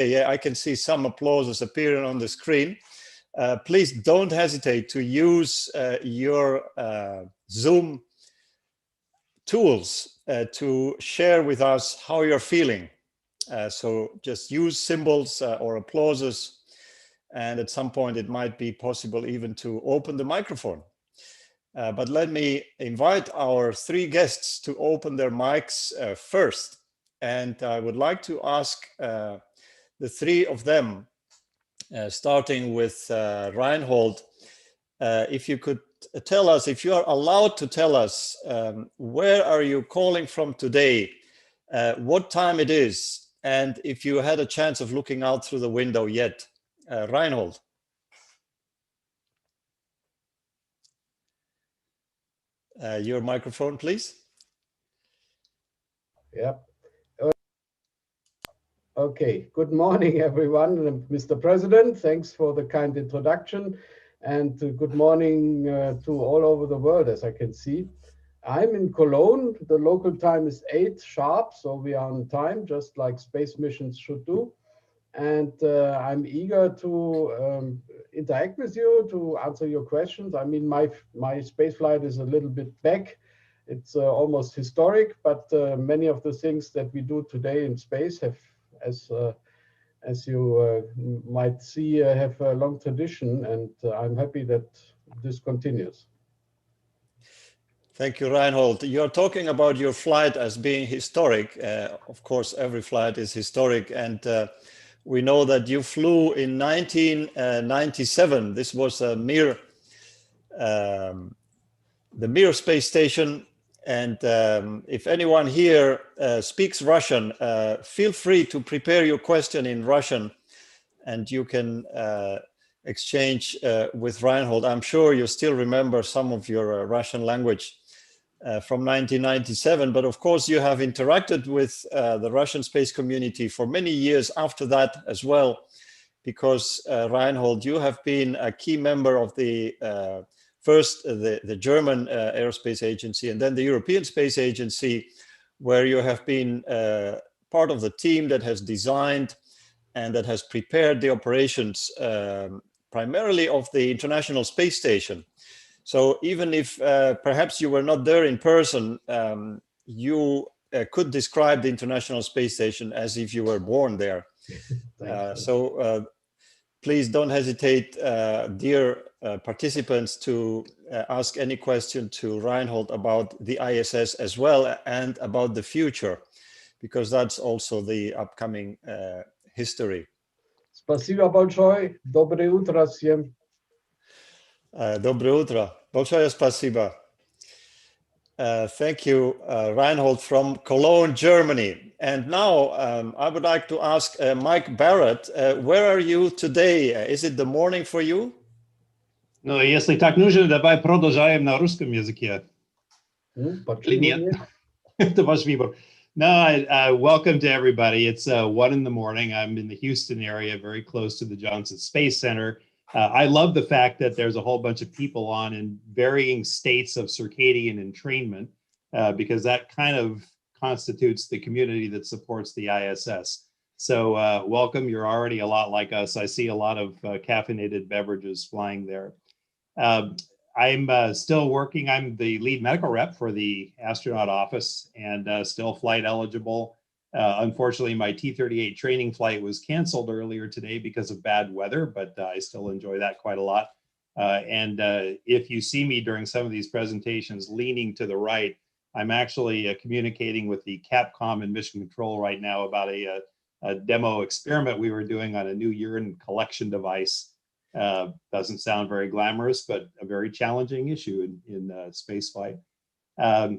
Yeah, I can see some applauses appearing on the screen. Please don't hesitate to use your Zoom tools to share with us how you're feeling. So just use symbols or applauses, and at some point it might be possible even to open the microphone. But let me invite our three guests to open their mics first. And I would like to ask the three of them, starting with Reinhold, if you could tell us, if you are allowed to tell us, where are you calling from today, what time it is, and if you had a chance of looking out through the window yet. Reinhold. Your microphone, please. Yeah. Okay. Good morning, everyone. Mr. President, thanks for the kind introduction. And good morning to all over the world, as I can see. I'm in Cologne. The local time is 8 sharp, so we are on time, just like space missions should do. And I'm eager to interact with you, to answer your questions. I mean, my space flight is a little bit back. It's almost historic, but many of the things that we do today in space have, as you might see, have a long tradition, and I'm happy that this continues. Thank you, Reinhold. You're talking about your flight as being historic. Of course, every flight is historic, and we know that you flew in 1997. This was the Mir space station. And if anyone here speaks Russian, feel free to prepare your question in Russian, and you can exchange with Reinhold. I'm sure you still remember some of your Russian language from 1997, but of course you have interacted with the Russian space community for many years after that as well, because Reinhold, you have been a key member of the first the German Aerospace Agency and then the European Space Agency, where you have been part of the team that has designed and that has prepared the operations primarily of the International Space Station. So even if perhaps you were not there in person, you could describe the International Space Station as if you were born there. So please don't hesitate, dear participants, to ask any question to Reinhold about the ISS as well and about the future, because that's also the upcoming history. Спасибо большое. Доброе утро всем. Доброе утро. Большое спасибо. Thank you, Reinhold from Cologne, Germany. And now I would like to ask Mike Barrett, where are you today? Is it the morning for you? Ну, если так нужно, давай продолжаем на русском языке. Или нет? Это ваш выбор. No, welcome to everybody. It's 1 in the morning. I'm in the Houston area, very close to the Johnson Space Center. I love the fact that there's a whole bunch of people on in varying states of circadian entrainment, because that kind of constitutes the community that supports the ISS. So welcome. You're already a lot like us. I see a lot of caffeinated beverages flying there. I'm still working. I'm the lead medical rep for the astronaut office and still flight eligible. Unfortunately, my T-38 training flight was canceled earlier today because of bad weather, but I still enjoy that quite a lot. And if you see me during some of these presentations leaning to the right, I'm actually communicating with the Capcom and Mission Control right now about a demo experiment we were doing on a new urine collection device. Doesn't sound very glamorous, but a very challenging issue in spaceflight.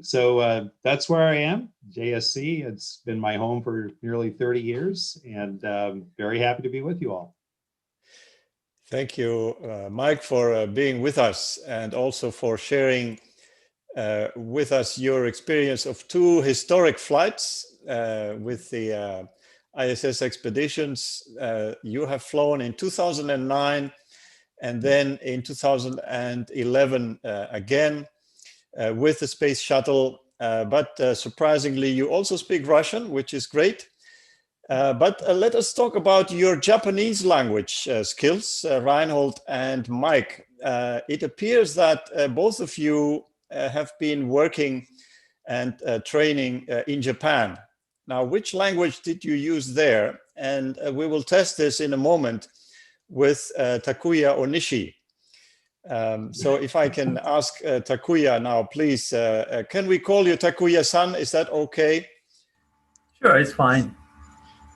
So that's where I am, JSC. It's been my home for nearly 30 years, and very happy to be with you all. Thank you, Mike, for being with us and also for sharing with us your experience of 2 historic flights with the ISS expeditions. You have flown in 2009 and then in 2011 again. With the space shuttle, but surprisingly, you also speak Russian, which is great. But let us talk about your Japanese language skills, Reinhold and Mike. It appears that both of you have been working and training in Japan. Now, which language did you use there? And we will test this in a moment with Takuya Onishi. So if I can ask Takuya now, please, can we call you Takuya-san? Is that okay? Sure, it's fine.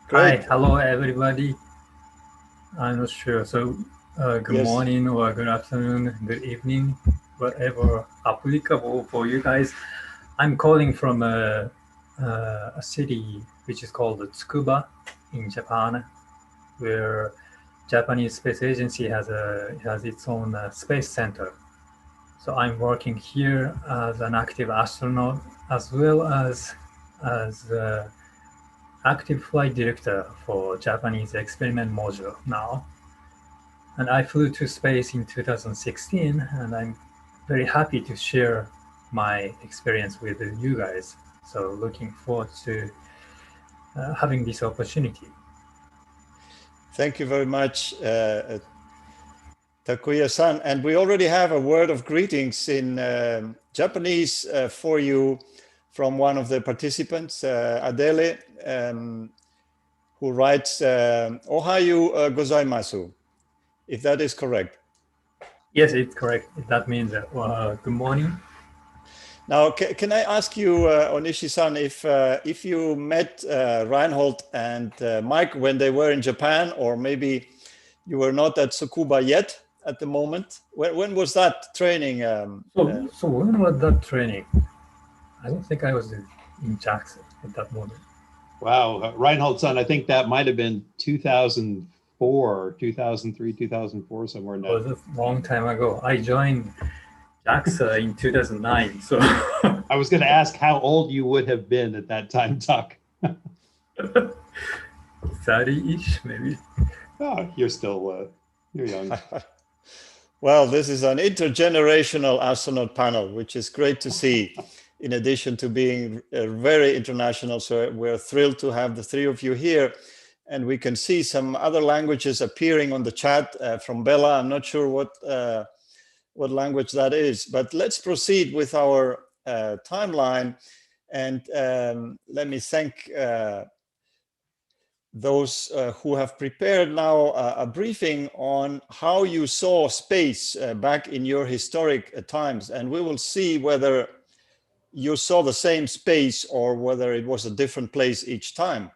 Great. Hi, hello everybody. I'm not sure. So good morning or good afternoon, good evening, whatever applicable for you guys. I'm calling from a city which is called Tsukuba in Japan, where Japanese Space Agency has its own space center. So I'm working here as an active astronaut as well as active flight director for Japanese experiment module now. And I flew to space in 2016, and I'm very happy to share my experience with you guys. So looking forward to having this opportunity. Thank you very much, Takuya-san. And we already have a word of greetings in Japanese for you from one of the participants, Adele, who writes, Ohayo gozaimasu, if that is correct. Yes, it's correct. That means good morning. Now, can I ask you, Onishi-san, if you met Reinhold and Mike when they were in Japan, or maybe you were not at Tsukuba yet at the moment? When was that training? So when was that training? I don't think I was in Jackson at that moment. Wow, Reinhold-san, I think that might have been 2004, 2003, 2004, somewhere in there. It was a long time ago. I joined JAXA in 2009. So I was going to ask how old you would have been at that time, Tuck. 30-ish, maybe. Oh, you're still, you're young. Well, this is an intergenerational astronaut panel, which is great to see, in addition to being very international. So we're thrilled to have the three of you here. And we can see some other languages appearing on the chat from Bella. I'm not sure what language that is, but let's proceed with our timeline. And let me thank those who have prepared now a briefing on how you saw space back in your historic times. And we will see whether you saw the same space or whether it was a different place each time.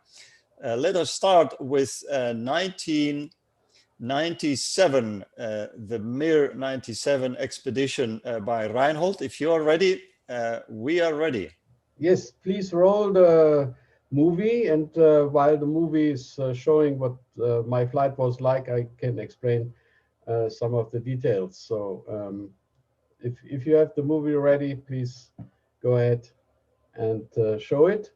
Let us start with 1997, the Mir 97 expedition by Reinhold. If you are ready, we are ready. Yes, please roll the movie, and while the movie is showing what my flight was like, I can explain some of the details. So if you have the movie ready, please go ahead and show it.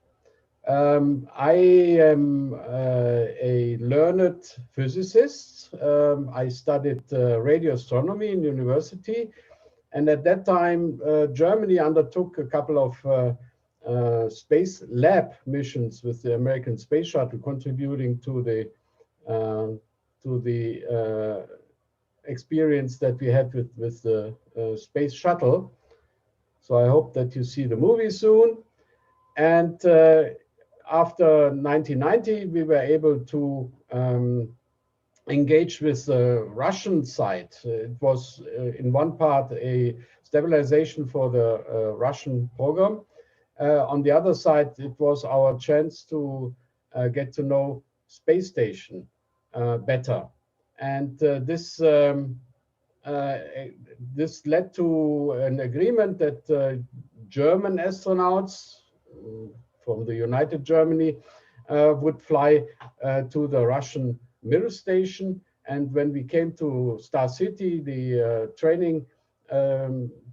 I am a learned physicist. I studied radio astronomy in university. And at that time, Germany undertook a couple of space lab missions with the American Space Shuttle, contributing to the experience that we had with the Space Shuttle. So I hope that you see the movie soon. And after 1990, we were able to engage with the Russian side. It was in one part a stabilization for the Russian program. On the other side, it was our chance to get to know space station better. And this led to an agreement that German astronauts from the United Germany would fly to the Russian Mir station. And when we came to Star City, the training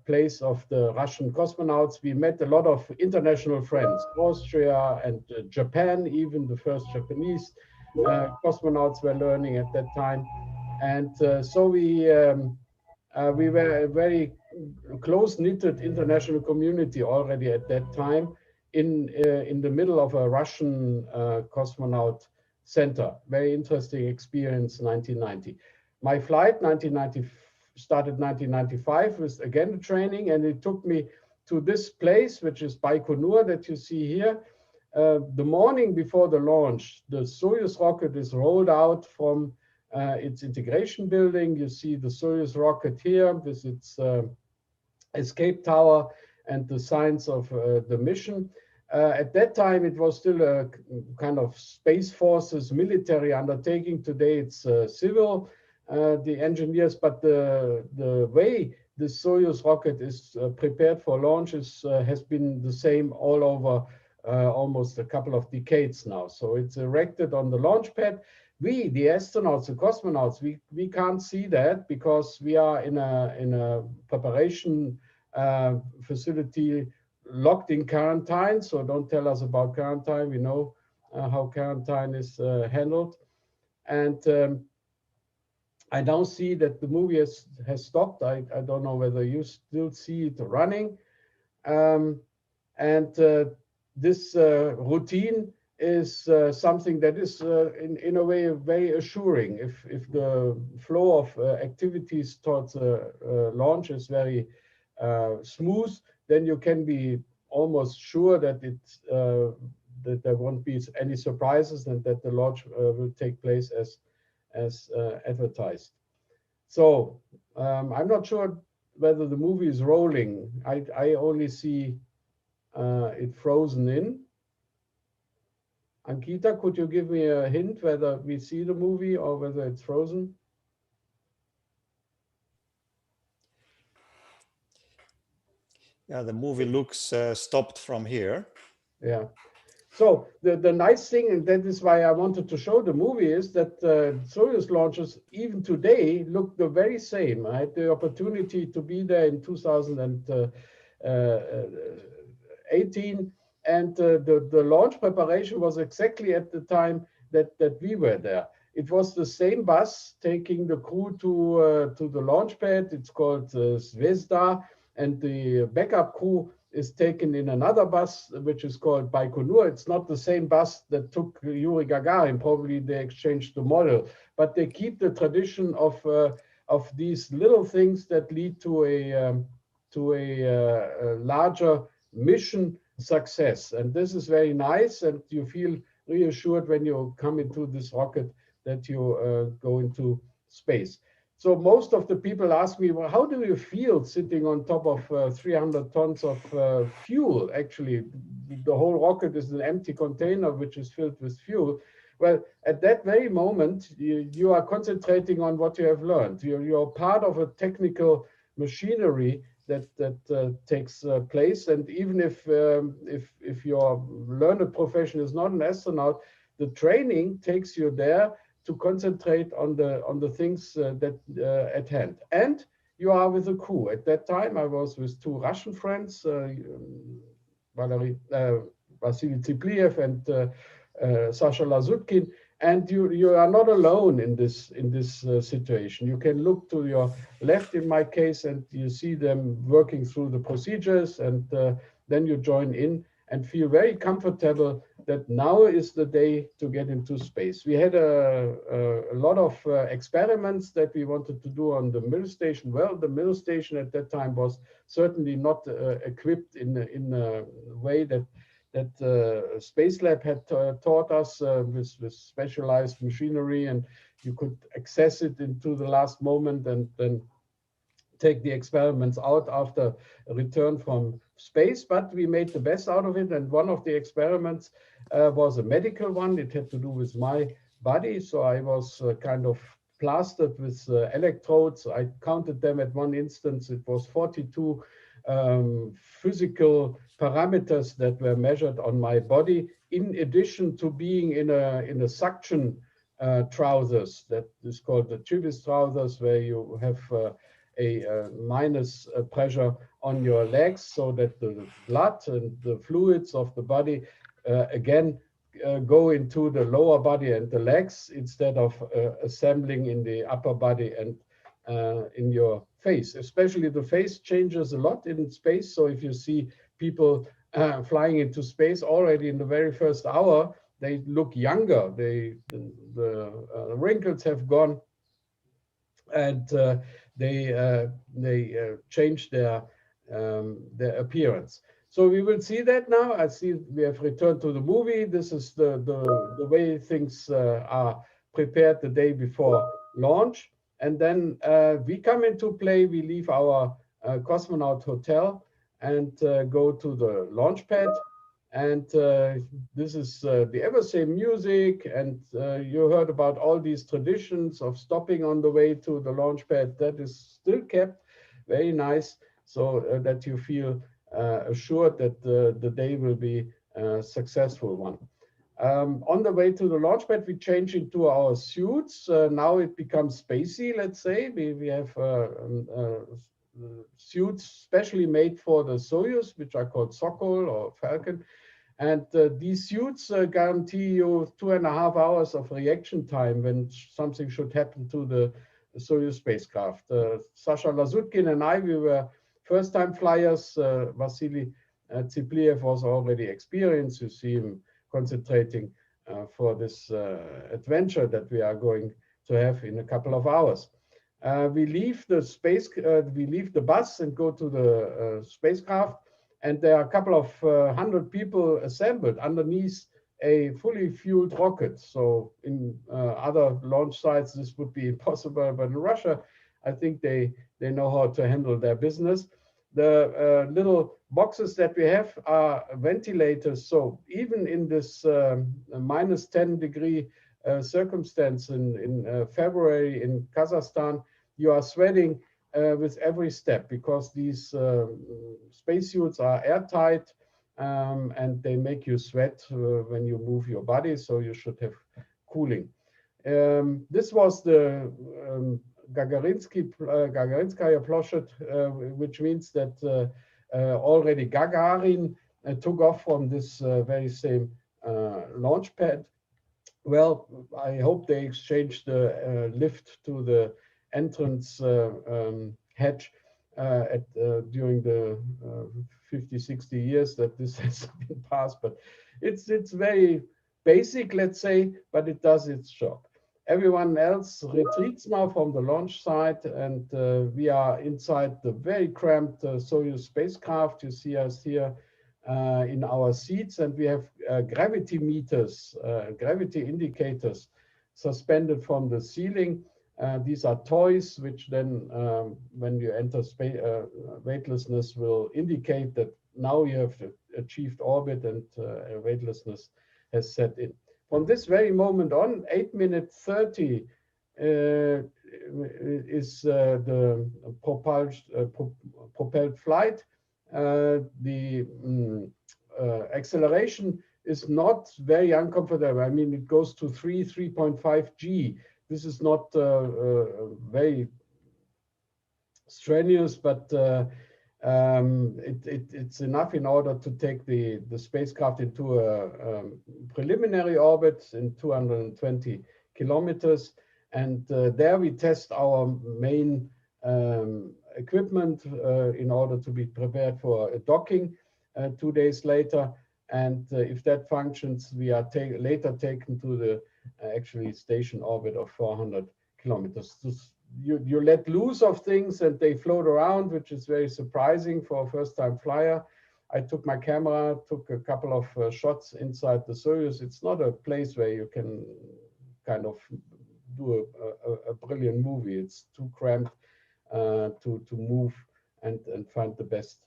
place of the Russian cosmonauts, we met a lot of international friends, Austria and Japan. Even the first Japanese cosmonauts were learning at that time. And so we were a very close-knitted international community already at that time, in the middle of a Russian cosmonaut center. Very interesting experience, 1990. My flight, started 1995, was again training, and it took me to this place, which is Baikonur that you see here. The morning before the launch, the Soyuz rocket is rolled out from its integration building. You see the Soyuz rocket here with its escape tower and the signs of the mission. At that time, it was still a kind of Space Forces military undertaking. Today, it's civil, the engineers, but the way the Soyuz rocket is prepared for launch has been the same all over almost a couple of decades now. So it's erected on the launch pad. We, the astronauts, the cosmonauts, we can't see that because we are in a preparation facility locked in quarantine. So don't tell us about quarantine. We know how quarantine is handled. And I now see that the movie has stopped. I don't know whether you still see it running. This routine is something that is in a way very assuring. If the flow of activities towards launch is very smooth, then you can be almost sure that that there won't be any surprises and that the launch will take place as advertised. So I'm not sure whether the movie is rolling. I only see it frozen in. Ankita, could you give me a hint whether we see the movie or whether it's frozen? Yeah, the movie looks stopped from here. Yeah. So the nice thing, and that is why I wanted to show the movie, is that Soyuz launches even today look the very same. I had the opportunity to be there in 2018, and the launch preparation was exactly at the time that we were there. It was the same bus taking the crew to the launch pad. It's called Zvezda, and the backup crew is taken in another bus, which is called Baikonur. It's not the same bus that took Yuri Gagarin. Probably they exchanged the model, but they keep the tradition of these little things that lead to a larger mission success. And this is very nice, and you feel reassured when you come into this rocket that you go into space. So most of the people ask me, well, how do you feel sitting on top of 300 tons of fuel? Actually, the whole rocket is an empty container which is filled with fuel. Well, at that very moment, you are concentrating on what you have learned. You're part of a technical machinery that takes place. And even if your learned profession is not an astronaut, the training takes you there to concentrate on the things that at hand. And you are with a crew. At that time, I was with two Russian friends, Vasily Tsipliev and Sasha Lazutkin. And you are not alone in this situation. You can look to your left, in my case, and you see them working through the procedures, and then you join in and feel very comfortable that now is the day to get into space. We had a lot of experiments that we wanted to do on the middle station. Well, the middle station at that time was certainly not equipped in a way that Space Lab had taught us with specialized machinery, and you could access it into the last moment and then take the experiments out after a return from space. But we made the best out of it, and one of the experiments was a medical one. It had to do with my body, so I was kind of plastered with electrodes. I counted them at one instance. It was 42 physical parameters that were measured on my body, in addition to being in a suction trousers that is called the Cubesat trousers, where you have a minus pressure on your legs, so that the blood and the fluids of the body again go into the lower body and the legs, instead of assembling in the upper body and in your face. Especially the face changes a lot in space. So if you see people flying into space already in the very first hour, they look younger. The wrinkles have gone, and they change their appearance. So we will see that now. I see we have returned to the movie. This is the way things are prepared the day before launch. And then we come into play. We leave our cosmonaut hotel and go to the launch pad. And this is the ever same music. And you heard about all these traditions of stopping on the way to the launch pad. That is still kept. Very nice. So that you feel assured that the day will be a successful one. On the way to the launch pad, we change into our suits. Now it becomes spacey, let's say. We have suits specially made for the Soyuz, which are called Sokol or Falcon. And these suits guarantee you 2.5 hours of reaction time when something should happen to the Soyuz spacecraft. Sasha Lazutkin and I, we were first-time flyers. Vasily Tsipliev was already experienced. You see him concentrating for this adventure that we are going to have in a couple of hours. We leave the bus and go to the spacecraft, and there are a couple of 100 people assembled underneath a fully fueled rocket. So in other launch sites, this would be impossible, but in Russia, I think they know how to handle their business. The little boxes that we have are ventilators. So even in this minus 10 degree circumstance in February in Kazakhstan, you are sweating with every step because these spacesuits are airtight and they make you sweat when you move your body. So you should have cooling. This was the Gagarinskaya Ploshet, which means that already Gagarin took off from this very same launch pad. Well, I hope they exchanged the lift to the entrance hatch during the 50, 60 years that this has been passed. But it's very basic, let's say, but it does its job. Everyone else retreats now from the launch site, and we are inside the very cramped Soyuz spacecraft. You see us here in our seats, and we have gravity meters, gravity indicators suspended from the ceiling. These are toys, which then, when you enter weightlessness, will indicate that now you have achieved orbit and weightlessness has set in. From this very moment on, 8 minutes 30 is the propelled flight. The acceleration is not very uncomfortable. I mean, it goes to 3.5 G. This is not very strenuous, but it's enough in order to take the spacecraft into a preliminary orbit in 220 kilometers. And there we test our main equipment in order to be prepared for a docking 2 days later. And if that functions, we are later taken to the actually station orbit of 400 kilometers. You let loose of things and they float around, which is very surprising for a first-time flyer. I took my camera, took a couple of shots inside the Soyuz. It's not a place where you can kind of do a brilliant movie. It's too cramped to move and find the best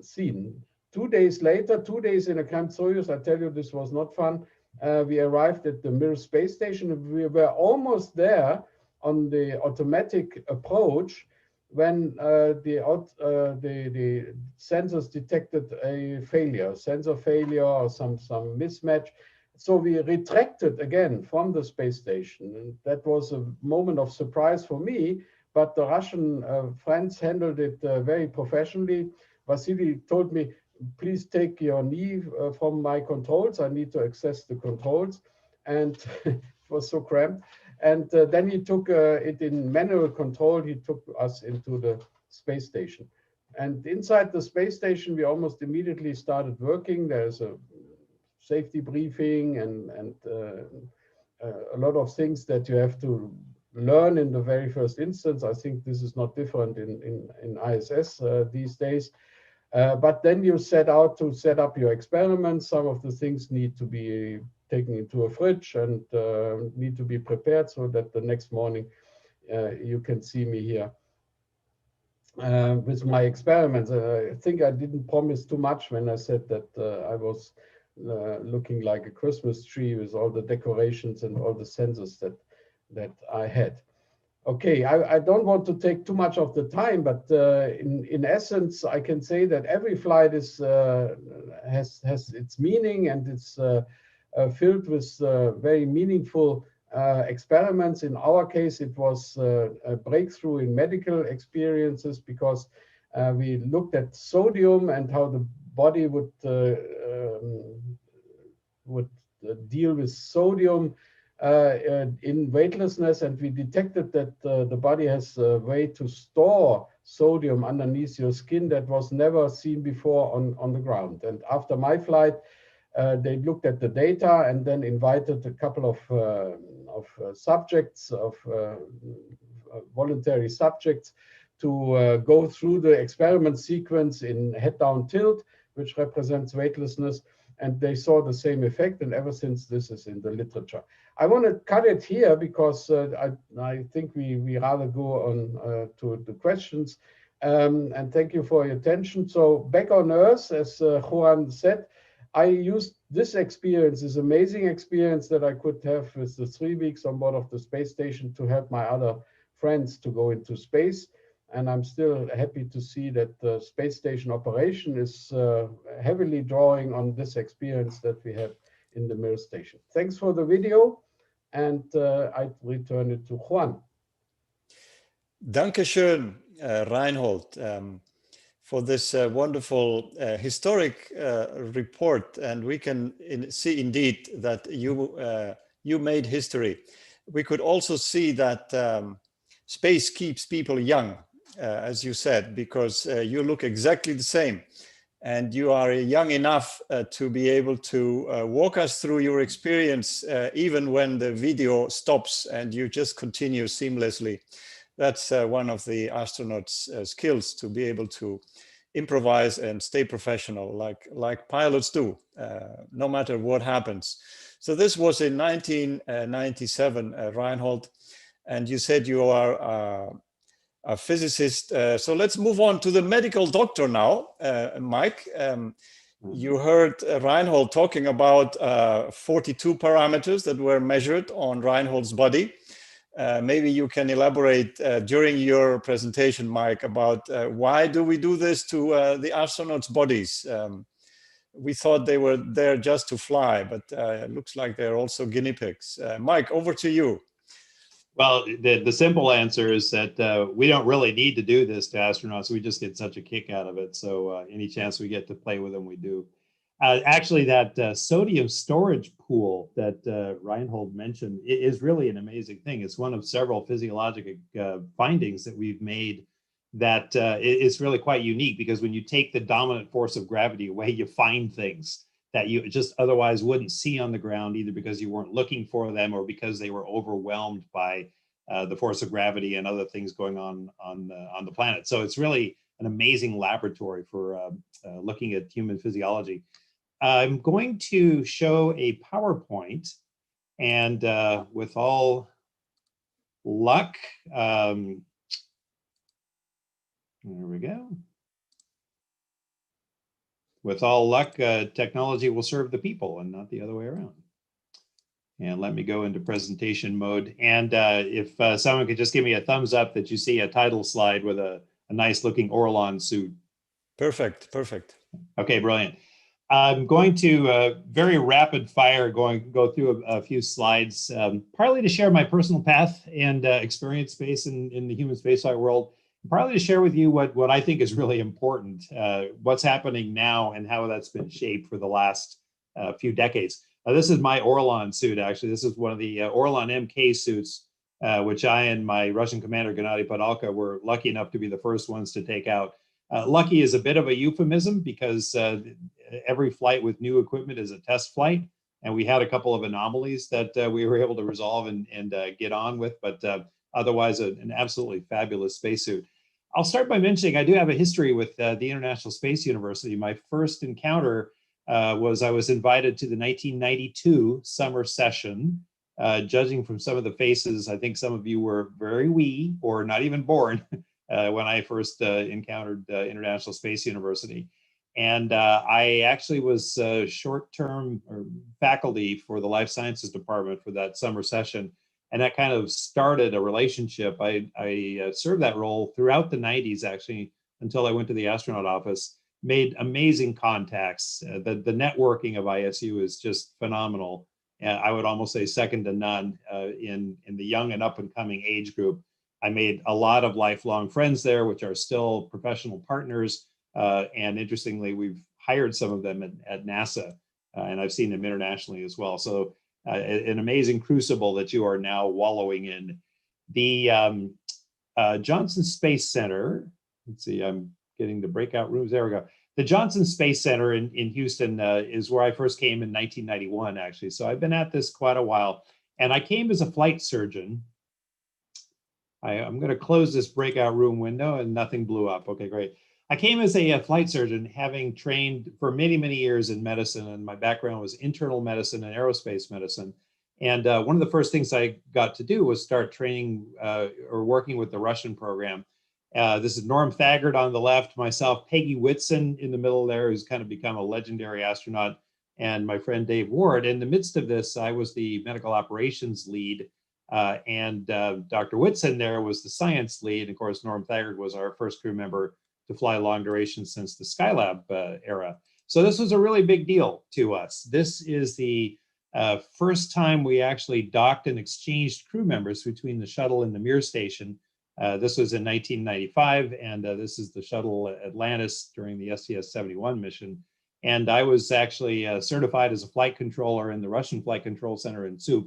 scene. 2 days later, 2 days in a cramped Soyuz, I tell you, this was not fun. We arrived at the Mir space station. We were almost there on the automatic approach when the sensors detected a failure, sensor failure or some mismatch. So we retracted again from the space station. And that was a moment of surprise for me, but the Russian friends handled it very professionally. Vasily told me, please take your knee from my controls. I need to access the controls. And it was so cramped. And then he took it in manual control. He took us into the space station. And inside the space station, we almost immediately started working. There's a safety briefing and a lot of things that you have to learn in the very first instance. I think this is not different in ISS these days. But then you set out to set up your experiments. Some of the things need to be taken into a fridge and need to be prepared so that the next morning you can see me here with my experiments. I think I didn't promise too much when I said that I was looking like a Christmas tree with all the decorations and all the sensors that I had. Okay, I don't want to take too much of the time, but in essence, I can say that every flight is has its meaning, and it's filled with very meaningful experiments. In our case, it was a breakthrough in medical experiences because we looked at sodium and how the body would deal with sodium in weightlessness, and we detected that the body has a way to store sodium underneath your skin that was never seen before on the ground. And after my flight, they looked at the data and then invited a couple of subjects, of voluntary subjects, to go through the experiment sequence in head-down tilt, which represents weightlessness, and they saw the same effect, and ever since this is in the literature. I want to cut it here because I think we rather go on to the questions, and thank you for your attention. So back on Earth, as Juan said, I used this experience, this amazing experience that I could have with the 3 weeks on board of the space station to help my other friends to go into space. And I'm still happy to see that the space station operation is heavily drawing on this experience that we have in the Mir station. Thanks for the video, and I return it to Juan. Dankeschön, Reinhold, for this wonderful historic report. And we can see indeed that you made history. We could also see that space keeps people young, as you said, because you look exactly the same. And you are young enough to be able to walk us through your experience, even when the video stops and you just continue seamlessly. That's one of the astronauts' skills, to be able to improvise and stay professional like pilots do, no matter what happens. So this was in 1997, Reinhold, and you said you are a physicist. So let's move on to the medical doctor now, Mike. You heard Reinhold talking about 42 parameters that were measured on Reinhold's body. Maybe you can elaborate during your presentation, Mike, about why do we do this to the astronauts' bodies? We thought they were there just to fly, but it looks like they're also guinea pigs. Mike, over to you. Well, the simple answer is that we don't really need to do this to astronauts. We just get such a kick out of it. So any chance we get to play with them, we do. Actually, that sodium storage pool that Reinhold mentioned is really an amazing thing. It's one of several physiologic findings that we've made that is really quite unique, because when you take the dominant force of gravity away, you find things that you just otherwise wouldn't see on the ground, either because you weren't looking for them or because they were overwhelmed by the force of gravity and other things going on the planet. So it's really an amazing laboratory for looking at human physiology. I'm going to show a PowerPoint, and with all luck, there we go. With all luck, technology will serve the people and not the other way around. And let me go into presentation mode. And if someone could just give me a thumbs up that you see a title slide with a nice looking Orlan suit. Perfect, perfect. Okay, brilliant. I'm going to very rapid fire go through a few slides, partly to share my personal path and experience space in the human spaceflight world, partly to share with you what I think is really important, what's happening now and how that's been shaped for the last few decades. This is my Orlan suit, actually. This is one of the Orlan MK suits, which I and my Russian commander, Gennady Padalka, were lucky enough to be the first ones to take out. Lucky is a bit of a euphemism because every flight with new equipment is a test flight. And we had a couple of anomalies that we were able to resolve and get on with, but otherwise an absolutely fabulous spacesuit. I'll start by mentioning I do have a history with the International Space University. My first encounter was I was invited to the 1992 summer session. Judging from some of the faces, I think some of you were very wee or not even born when I first encountered International Space University. And I actually was short-term faculty for the Life Sciences Department for that summer session. And that kind of started a relationship. I served that role throughout the 90s, actually, until I went to the astronaut office, made amazing contacts. The networking of ISU is just phenomenal. I would almost say second to none in the young and up and coming age group. I made a lot of lifelong friends there, which are still professional partners. And interestingly, we've hired some of them at NASA, and I've seen them internationally as well. So an amazing crucible that you are now wallowing in. The Johnson Space Center, let's see, I'm getting the breakout rooms, there we go. The Johnson Space Center in Houston is where I first came in 1991, actually. So I've been at this quite a while. And I came as a flight surgeon. I'm going to close this breakout room window and nothing blew up. Okay, great. I came as a flight surgeon, having trained for many, many years in medicine, and my background was internal medicine and aerospace medicine. And one of the first things I got to do was start training or working with the Russian program. This is Norm Thagard on the left, myself, Peggy Whitson in the middle there, who's kind of become a legendary astronaut, and my friend Dave Ward. In the midst of this, I was the medical operations lead, and Dr. Whitson there was the science lead. And of course, Norm Thagard was our first crew member to fly long duration since the Skylab era. So this was a really big deal to us. This is the first time we actually docked and exchanged crew members between the shuttle and the Mir station. This was in 1995, and this is the shuttle Atlantis during the SHSSP21 mission. And I was actually certified as a flight controller in the Russian Flight Control Center in Sup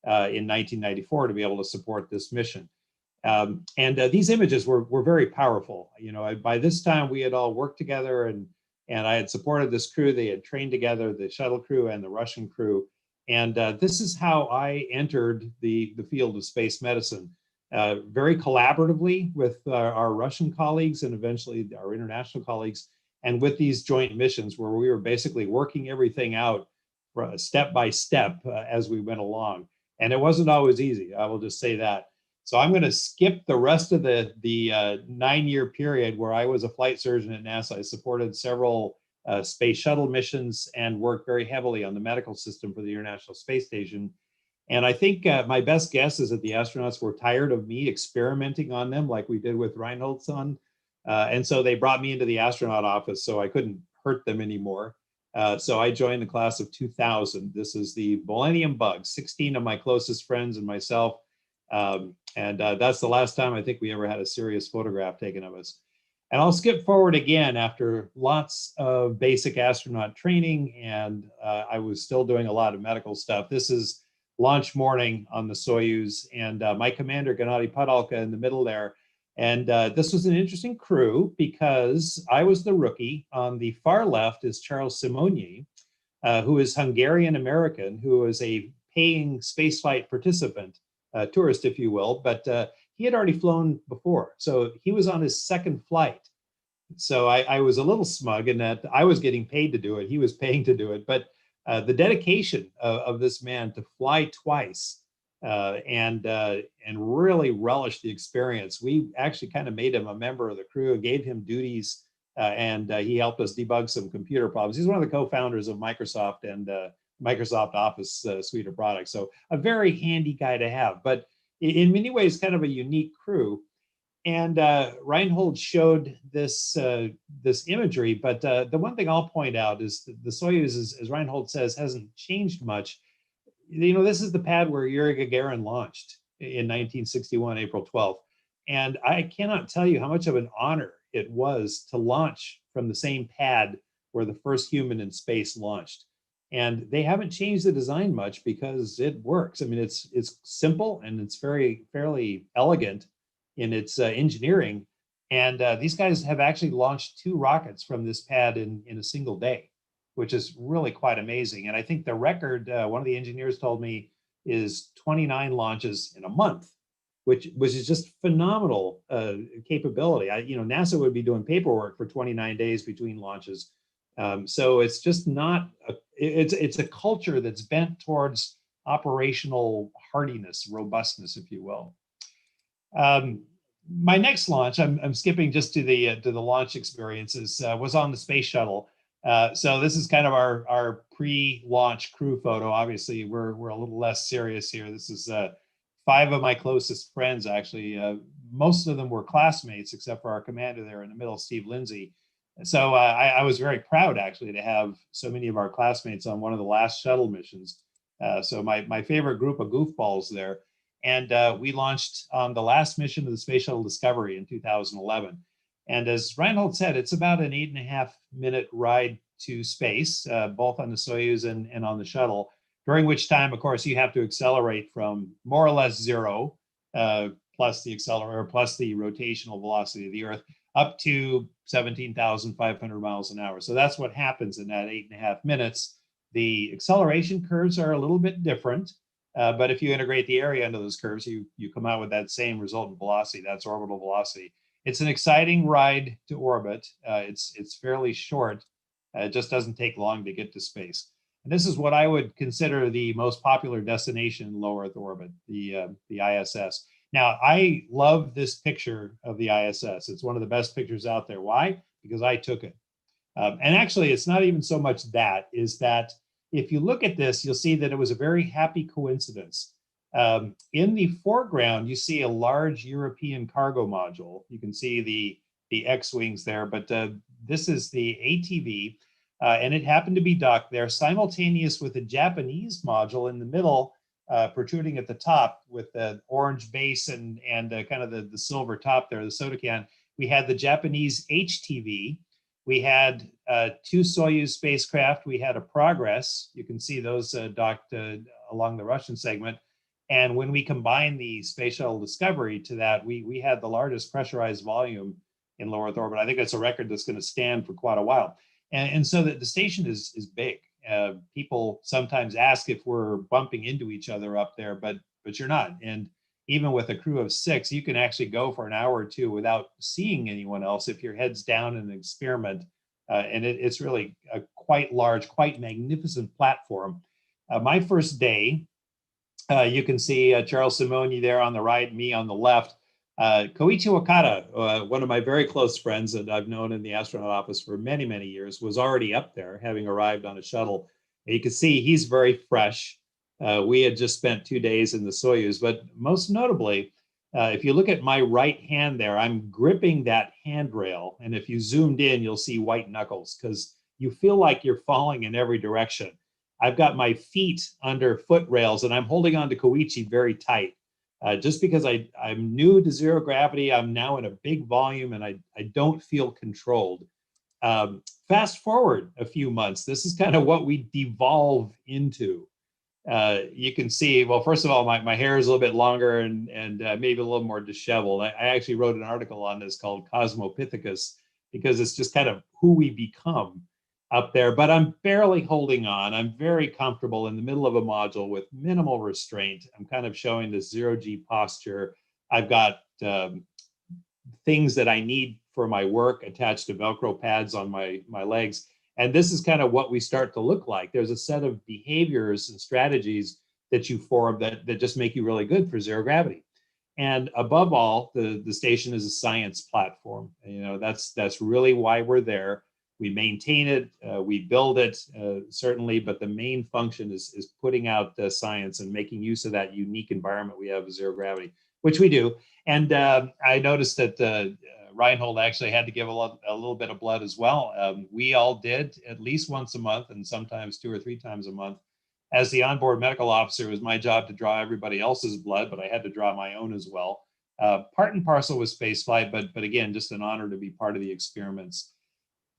in 1994 to be able to support this mission. These images were very powerful. You know, by this time we had all worked together, and I had supported this crew. They had trained together, the shuttle crew and the Russian crew. And this is how I entered the field of space medicine, very collaboratively with our Russian colleagues and eventually our international colleagues, and with these joint missions where we were basically working everything out step by step as we went along. And it wasn't always easy, I will just say that. So I'm going to skip the rest of the 9-year period where I was a flight surgeon at NASA. I supported several space shuttle missions and worked very heavily on the medical system for the International Space Station. And I think my best guess is that the astronauts were tired of me experimenting on them like we did with Reinhold's son. And so they brought me into the astronaut office so I couldn't hurt them anymore. So I joined the class of 2000. This is the Millennium Bug, 16 of my closest friends and myself. That's the last time I think we ever had a serious photograph taken of us. And I'll skip forward again after lots of basic astronaut training, and I was still doing a lot of medical stuff. This is launch morning on the Soyuz, and my commander, Gennady Padalka, in the middle there. And this was an interesting crew because I was the rookie. On the far left is Charles Simony, who is Hungarian-American, who is a paying spaceflight participant, tourist, if you will, but he had already flown before. So he was on his second flight. So I was a little smug in that I was getting paid to do it. He was paying to do it. But the dedication of this man to fly twice and really relish the experience. We actually kind of made him a member of the crew, gave him duties, and he helped us debug some computer problems. He's one of the co-founders of Microsoft and Microsoft Office suite of products. So a very handy guy to have, but in many ways, kind of a unique crew. And Reinhold showed this this imagery, but the one thing I'll point out is the Soyuz, as Reinhold says, hasn't changed much. You know, this is the pad where Yuri Gagarin launched in 1961, April 12th. And I cannot tell you how much of an honor it was to launch from the same pad where the first human in space launched. And they haven't changed the design much because it works. I mean, it's simple and it's fairly elegant in its engineering. And these guys have actually launched 2 rockets from this pad in a single day. which is really quite amazing. And I think the record, one of the engineers told me, is 29 launches in a month, which is just phenomenal capability. NASA would be doing paperwork for 29 days between launches. So it's just not, it's a culture that's bent towards operational hardiness, robustness, if you will. My next launch, I'm skipping just to the launch experiences, was on the space shuttle. So this is kind of our pre-launch crew photo. Obviously, we're a little less serious here. This is 5 of my closest friends, actually. Most of them were classmates, except for our commander there in the middle, Steve Lindsay. So I was very proud, actually, to have so many of our classmates on one of the last shuttle missions. So my favorite group of goofballs there. And we launched on the last mission of the Space Shuttle Discovery in 2011. And as Reinhold said, it's about an 8.5-minute ride to space, both on the Soyuz and on the shuttle, during which time, of course, you have to accelerate from more or less 0, plus the accelerator, plus the rotational velocity of the Earth, up to 17,500 miles an hour. So that's what happens in that 8.5 minutes. The acceleration curves are a little bit different, but if you integrate the area into those curves, you come out with that same resultant velocity. That's orbital velocity. It's an exciting ride to orbit. It's fairly short. It just doesn't take long to get to space. And this is what I would consider the most popular destination in low Earth orbit, the ISS. Now, I love this picture of the ISS. It's one of the best pictures out there. Why? Because I took it. And actually, it's not even so much that, is that if you look at this, you'll see that it was a very happy coincidence. In the foreground, you see a large European cargo module. You can see the X-wings there, but this is the ATV, and it happened to be docked there simultaneous with a Japanese module in the middle, protruding at the top with the orange base and kind of the silver top there, the soda can. We had the Japanese HTV. We had 2 Soyuz spacecraft. We had a Progress. You can see those docked along the Russian segment. And when we combine the Space Shuttle Discovery to that, we had the largest pressurized volume in low Earth orbit. I think that's a record that's going to stand for quite a while. And so the station is big. People sometimes ask if we're bumping into each other up there, but you're not. And even with a crew of 6, you can actually go for an hour or 2 without seeing anyone else if your head's down in an experiment. And it's really a quite large, quite magnificent platform. My first day, you can see Charles Simony there on the right, me on the left. Koichi Wakata, one of my very close friends that I've known in the astronaut office for many, many years, was already up there, having arrived on a shuttle. And you can see he's very fresh. We had just spent 2 days in the Soyuz, but most notably, if you look at my right hand there, I'm gripping that handrail. And if you zoomed in, you'll see white knuckles because you feel like you're falling in every direction. I've got my feet under foot rails and I'm holding on to Koichi very tight. Just because I'm new to zero gravity, I'm now in a big volume and I don't feel controlled. Fast forward a few months, this is kind of what we devolve into. You can see, well, first of all, my hair is a little bit longer and maybe a little more disheveled. I actually wrote an article on this called Cosmopithecus because it's just kind of who we become up there, but I'm barely holding on. I'm very comfortable in the middle of a module with minimal restraint. I'm kind of showing this zero-G posture. I've got things that I need for my work attached to Velcro pads on my legs. And this is kind of what we start to look like. There's a set of behaviors and strategies that you form that just make you really good for zero gravity. And above all, the station is a science platform. And, you know, that's really why we're there. We maintain it, we build it, certainly, but the main function is putting out the science and making use of that unique environment we have with zero gravity, which we do. And I noticed that Reinhold actually had to give a little bit of blood as well. We all did at least once a month and sometimes 2 or 3 times a month. As the onboard medical officer, it was my job to draw everybody else's blood, but I had to draw my own as well. Part and parcel with spaceflight, but again, just an honor to be part of the experiments.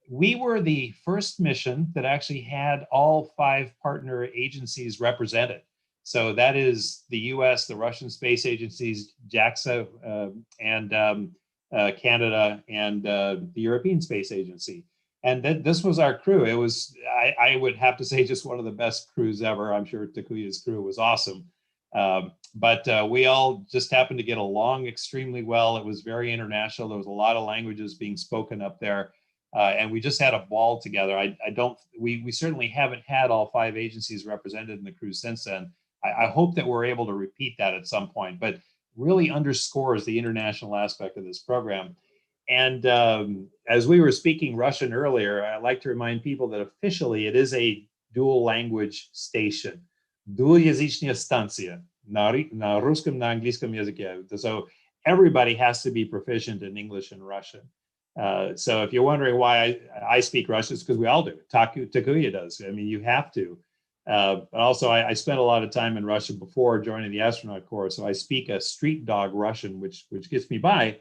We were the first mission that actually had all 5 partner agencies represented. So that is the US, the Russian space agencies, JAXA, and Canada, and the European Space Agency. And this was our crew. It was, I would have to say, just one of the best crews ever. I'm sure Takuya's crew was awesome. But we all just happened to get along extremely well. It was very international. There was a lot of languages being spoken up there. And we just had a ball together. We certainly haven't had all 5 agencies represented in the crew since then. I hope that we're able to repeat that at some point, but really underscores the international aspect of this program. And as we were speaking Russian earlier, I'd like to remind people that officially it is a dual language station. Двуязычная станция на русском, на английском языке. So everybody has to be proficient in English and Russian. So if you're wondering why I speak Russian, it's because we all do. Takuya does. I mean, you have to. But also, I spent a lot of time in Russia before joining the astronaut corps, so I speak a street dog Russian, which gets me by.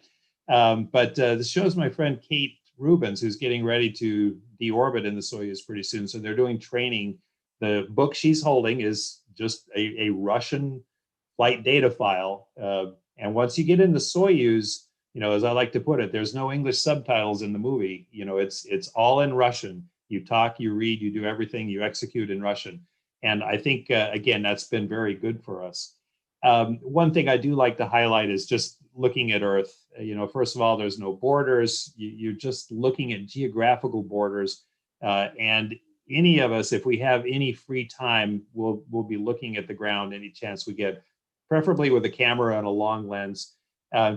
But this shows my friend Kate Rubens, who's getting ready to deorbit in the Soyuz pretty soon. So they're doing training. The book she's holding is just a Russian flight data file. And once you get in the Soyuz, as I like to put it, there's no English subtitles in the movie. It's all in Russian. You talk, you read, you do everything, you execute in Russian. And I think, again, that's been very good for us. One thing I do like to highlight is just looking at Earth. First of all, there's no borders. You're just looking at geographical borders. And any of us, if we have any free time, we'll be looking at the ground any chance we get, preferably with a camera and a long lens.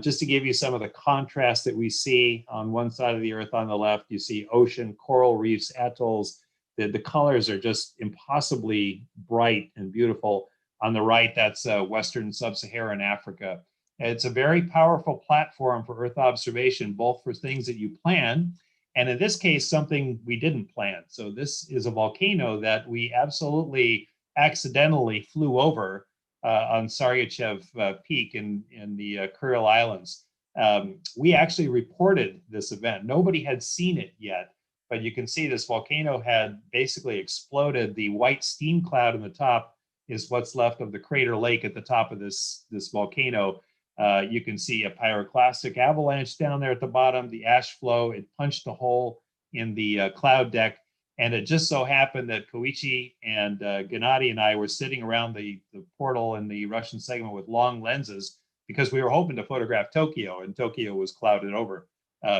Just to give you some of the contrast that we see on one side of the Earth, on the left, you see ocean, coral reefs, atolls. The colors are just impossibly bright and beautiful. On the right, that's Western Sub-Saharan Africa. It's a very powerful platform for Earth observation, both for things that you plan, and in this case, something we didn't plan. So this is a volcano that we absolutely accidentally flew over on Saryachev Peak in the Kuril Islands. We actually reported this event. Nobody had seen it yet, but you can see this volcano had basically exploded. The white steam cloud in the top is what's left of the crater lake at the top of this volcano. You can see a pyroclastic avalanche down there at the bottom, the ash flow. It punched a hole in the cloud deck. And it just so happened that Koichi and Gennady and I were sitting around the portal in the Russian segment with long lenses because we were hoping to photograph Tokyo, and Tokyo was clouded over.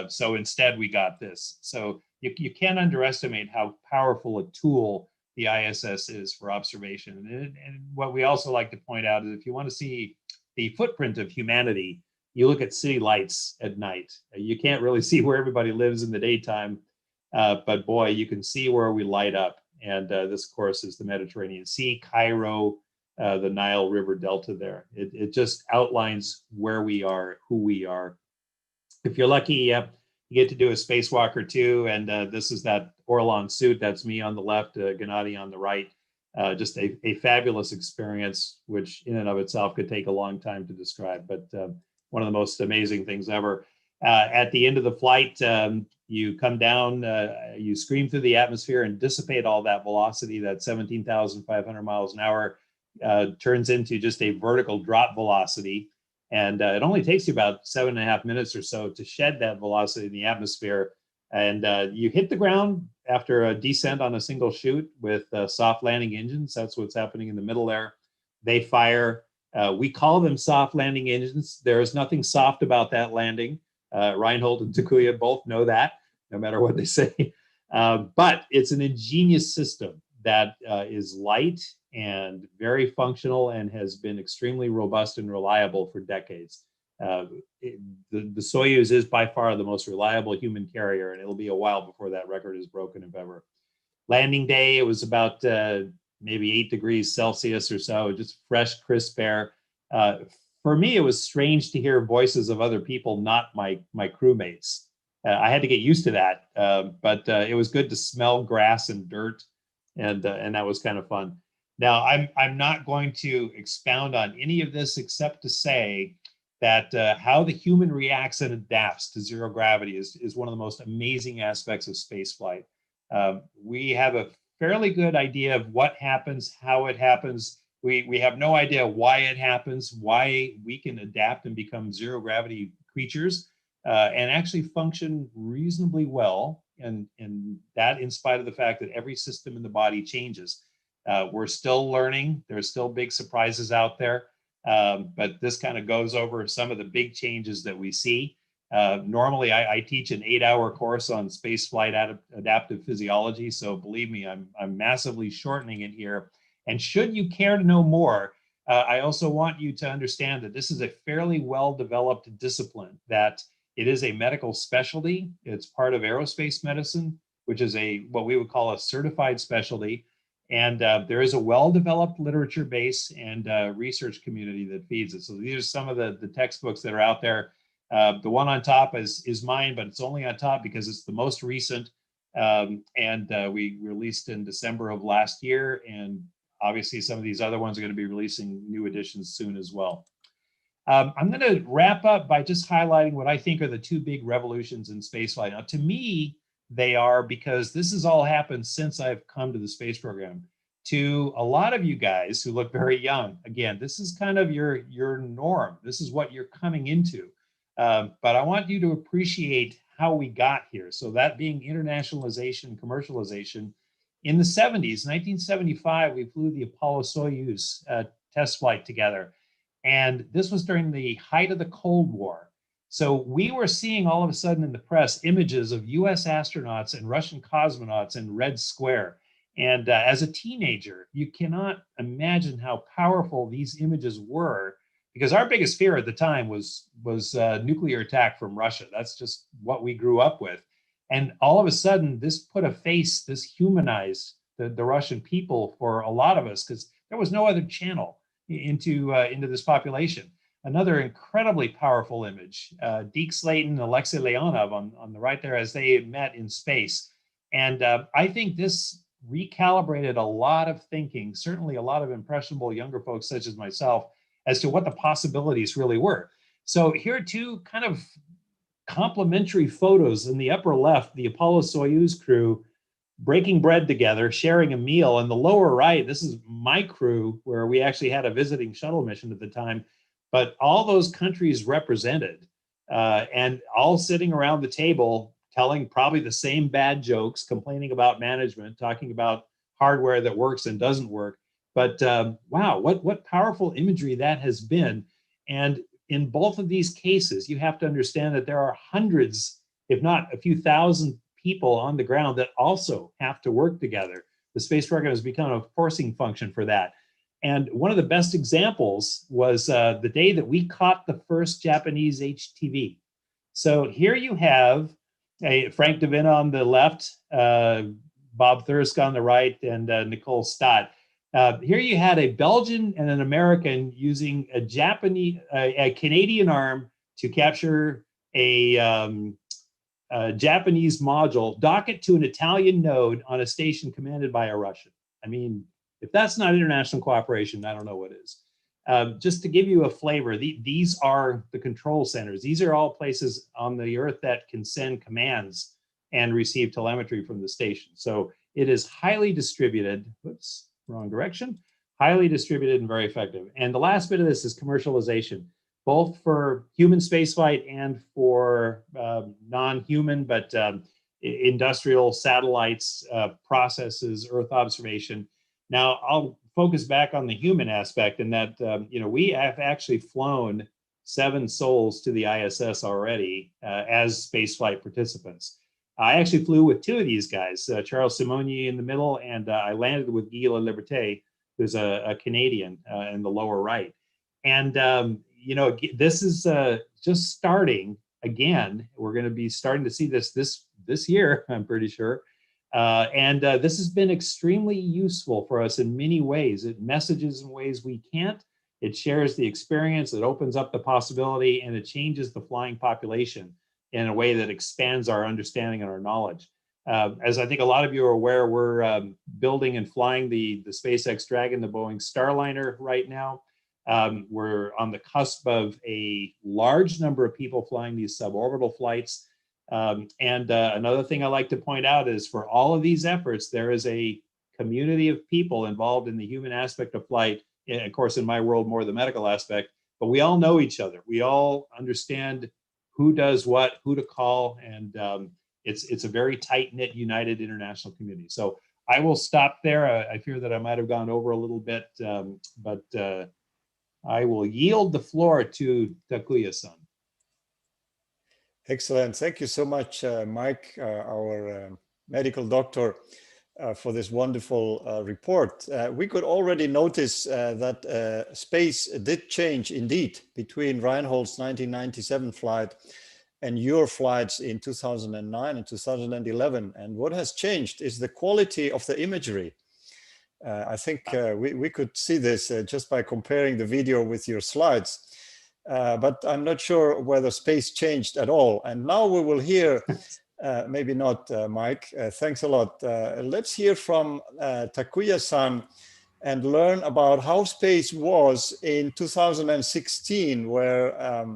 So instead we got this. So you can't underestimate how powerful a tool the ISS is for observation. And what we also like to point out is if you want to see the footprint of humanity, you look at city lights at night. You can't really see where everybody lives in the daytime, but boy, you can see where we light up. And this, of course, is the Mediterranean Sea, Cairo, the Nile River Delta there. It just outlines where we are, who we are. If you're lucky, you get to do a spacewalk or two, and this is that Orlan suit. That's me on the left, Gennady on the right. Just a fabulous experience, which in and of itself could take a long time to describe, but one of the most amazing things ever. At the end of the flight, you come down, you scream through the atmosphere and dissipate all that velocity, that 17,500 miles an hour, turns into just a vertical drop velocity. And it only takes you about 7.5 minutes or so to shed that velocity in the atmosphere. And you hit the ground after a descent on a single chute with soft landing engines. That's what's happening in the middle there. They fire. We call them soft landing engines. There is nothing soft about that landing. Reinhold and Takuya both know that, no matter what they say. But it's an ingenious system that is light and very functional and has been extremely robust and reliable for decades. The Soyuz is by far the most reliable human carrier, and it'll be a while before that record is broken, if ever. Landing day, it was about maybe 8 degrees Celsius or so, just fresh, crisp air. For me, it was strange to hear voices of other people, not my crewmates. I had to get used to that, but it was good to smell grass and dirt, and that was kind of fun. Now, I'm not going to expound on any of this except to say that how the human reacts and adapts to zero gravity is one of the most amazing aspects of spaceflight. We have a fairly good idea of what happens, how it happens. We have no idea why it happens, why we can adapt and become zero gravity creatures and actually function reasonably well and that in spite of the fact that every system in the body changes. We're still learning. There's still big surprises out there, but this kind of goes over some of the big changes that we see. Normally, I teach an 8-hour course on spaceflight adaptive physiology, so believe me, I'm massively shortening it here. And should you care to know more, I also want you to understand that this is a fairly well-developed discipline, that it is a medical specialty. It's part of aerospace medicine, which is what we would call a certified specialty. And there is a well-developed literature base and research community that feeds it. So these are some of the textbooks that are out there. The one on top is mine, but it's only on top because it's the most recent. We released in December of last year. And obviously some of these other ones are going to be releasing new editions soon as well. I'm going to wrap up by just highlighting what I think are the two big revolutions in spaceflight. Now, to me, they are, because this has all happened since I've come to the space program. To a lot of you guys who look very young, again, this is kind of your norm. This is what you're coming into. But I want you to appreciate how we got here. So that being internationalization, commercialization. In the 70s, 1975, we flew the Apollo-Soyuz test flight together. And this was during the height of the Cold War. So we were seeing all of a sudden in the press images of US astronauts and Russian cosmonauts in Red Square. And as a teenager, you cannot imagine how powerful these images were, because our biggest fear at the time was nuclear attack from Russia. That's just what we grew up with. And all of a sudden, this put a face, this humanized the Russian people for a lot of us, because there was no other channel into this population. Another incredibly powerful image, Deke Slayton and Alexei Leonov on the right there as they met in space. And I think this recalibrated a lot of thinking, certainly a lot of impressionable younger folks such as myself, as to what the possibilities really were. So here are two kind of complementary photos. In the upper left, the Apollo-Soyuz crew breaking bread together, sharing a meal. In the lower right, this is my crew, where we actually had a visiting shuttle mission at the time, but all those countries represented, and all sitting around the table, telling probably the same bad jokes, complaining about management, talking about hardware that works and doesn't work. But wow, what powerful imagery that has been. And in both of these cases, you have to understand that there are hundreds, if not a few thousand people on the ground that also have to work together. The space program has become a forcing function for that. And one of the best examples was the day that we caught the first Japanese HTV. So here you have Frank Davina on the left, Bob Thirsk on the right, and Nicole Stott. Here you had a Belgian and an American using a Canadian arm to capture a Japanese module, dock it to an Italian node on a station commanded by a Russian. I mean, if that's not international cooperation, I don't know what is. Just to give you a flavor, these are the control centers. These are all places on the Earth that can send commands and receive telemetry from the station. So it is highly distributed. Whoops, wrong direction. Highly distributed and very effective. And the last bit of this is commercialization, both for human spaceflight and for non-human, but industrial satellites, processes, Earth observation. Now, I'll focus back on the human aspect in that, we have actually flown 7 souls to the ISS already as spaceflight participants. I actually flew with 2 of these guys, Charles Simony in the middle, and I landed with Guy Laliberté, who's a Canadian in the lower right. And, this is just starting again. We're going to be starting to see this year, I'm pretty sure. This has been extremely useful for us in many ways. It messages in ways we can't. It shares the experience. It opens up the possibility, and it changes the flying population in a way that expands our understanding and our knowledge. As I think a lot of you are aware, we're building and flying the SpaceX Dragon, the Boeing Starliner right now. We're on the cusp of a large number of people flying these suborbital flights. Another thing I like to point out is for all of these efforts, there is a community of people involved in the human aspect of flight. And of course, in my world, more the medical aspect, but we all know each other. We all understand who does what, who to call. And It's a very tight-knit, united international community. So I will stop there. I fear that I might have gone over a little bit, but I will yield the floor to Takuya-san. Excellent. Thank you so much, Mike, our medical doctor, for this wonderful report. We could already notice that space did change indeed between Reinhold's 1997 flight and your flights in 2009 and 2011. And what has changed is the quality of the imagery. I think we could see this just by comparing the video with your slides. But I'm not sure whether space changed at all. And now we will hear, maybe not, Mike, thanks a lot. Let's hear from Takuya-san and learn about how space was in 2016, where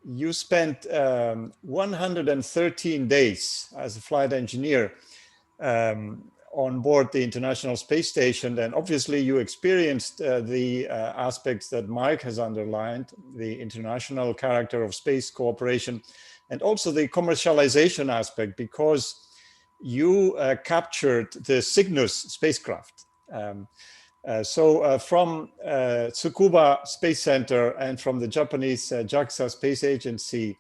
you spent 113 days as a flight engineer on board the International Space Station. And obviously you experienced the aspects that Mike has underlined, the international character of space cooperation, and also the commercialization aspect, because you captured the Cygnus spacecraft. So from Tsukuba Space Center and from the Japanese JAXA Space Agency,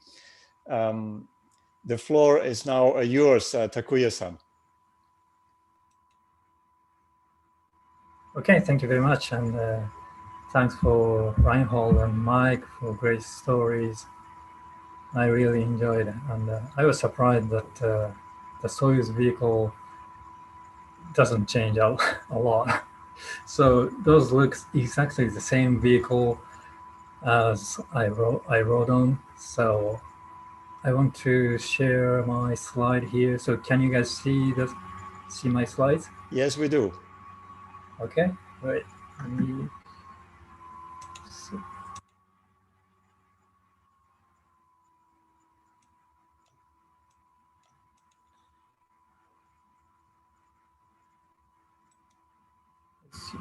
the floor is now yours, Takuya-san. Okay, thank you very much. And thanks for Reinhold and Mike for great stories. I really enjoyed it. And I was surprised that the Soyuz vehicle doesn't change a lot. So those looks exactly the same vehicle as I rode on. So I want to share my slide here. So can you guys see my slides? Yes, we do. Okay, right. Let me see. Let's see.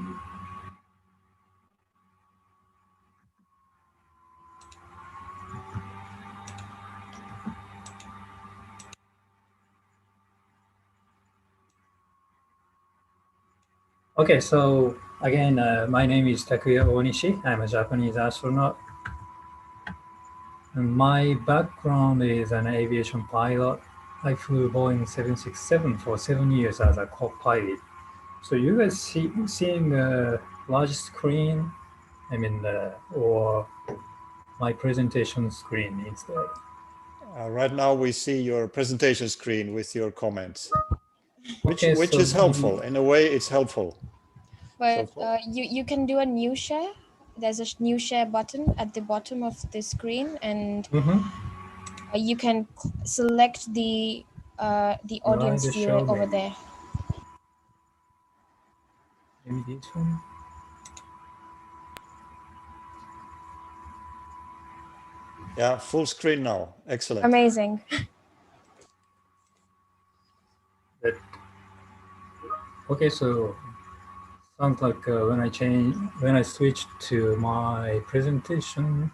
Okay, so again, my name is Takuya Onishi. I'm a Japanese astronaut. And my background is an aviation pilot. I flew Boeing 767 for 7 years as a co-pilot. So you guys seeing a large screen, or my presentation screen instead? Right now we see your presentation screen with your comments, which Okay, is helpful. In a way, it's helpful. But you can do a new share. There's a new share button at the bottom of the screen, and you can select the audience viewer over there. Maybe this one. Yeah, full screen now. Excellent. Amazing. Okay, so sounds like when I switched to my presentation.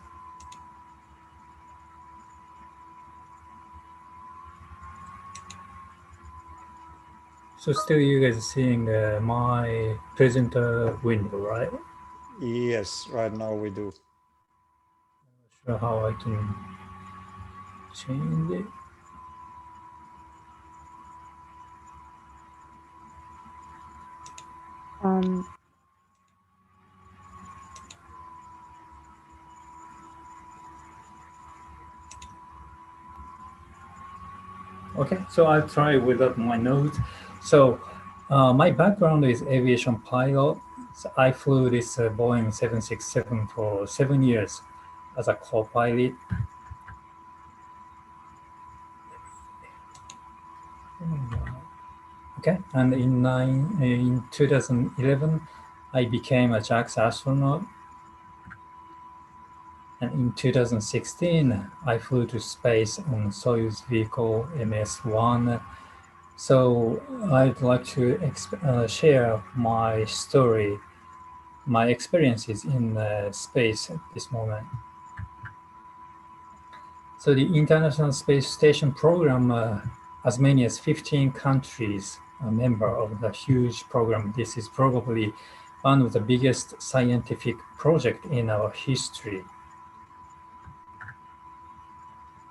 So still you guys are seeing my presenter window, right? Yes, right now we do. I'm not sure how I can change it. Okay, so I'll try without my notes. So my background is aviation pilot. So I flew this Boeing 767 for 7 years as a co-pilot. Okay, and in 2011, I became a JAXA astronaut. And in 2016, I flew to space on Soyuz vehicle MS-1. So I'd like to share my story, my experiences in space at this moment. So the International Space Station program as many as 15 countries a member of the huge program. This is probably one of the biggest scientific projects in our history.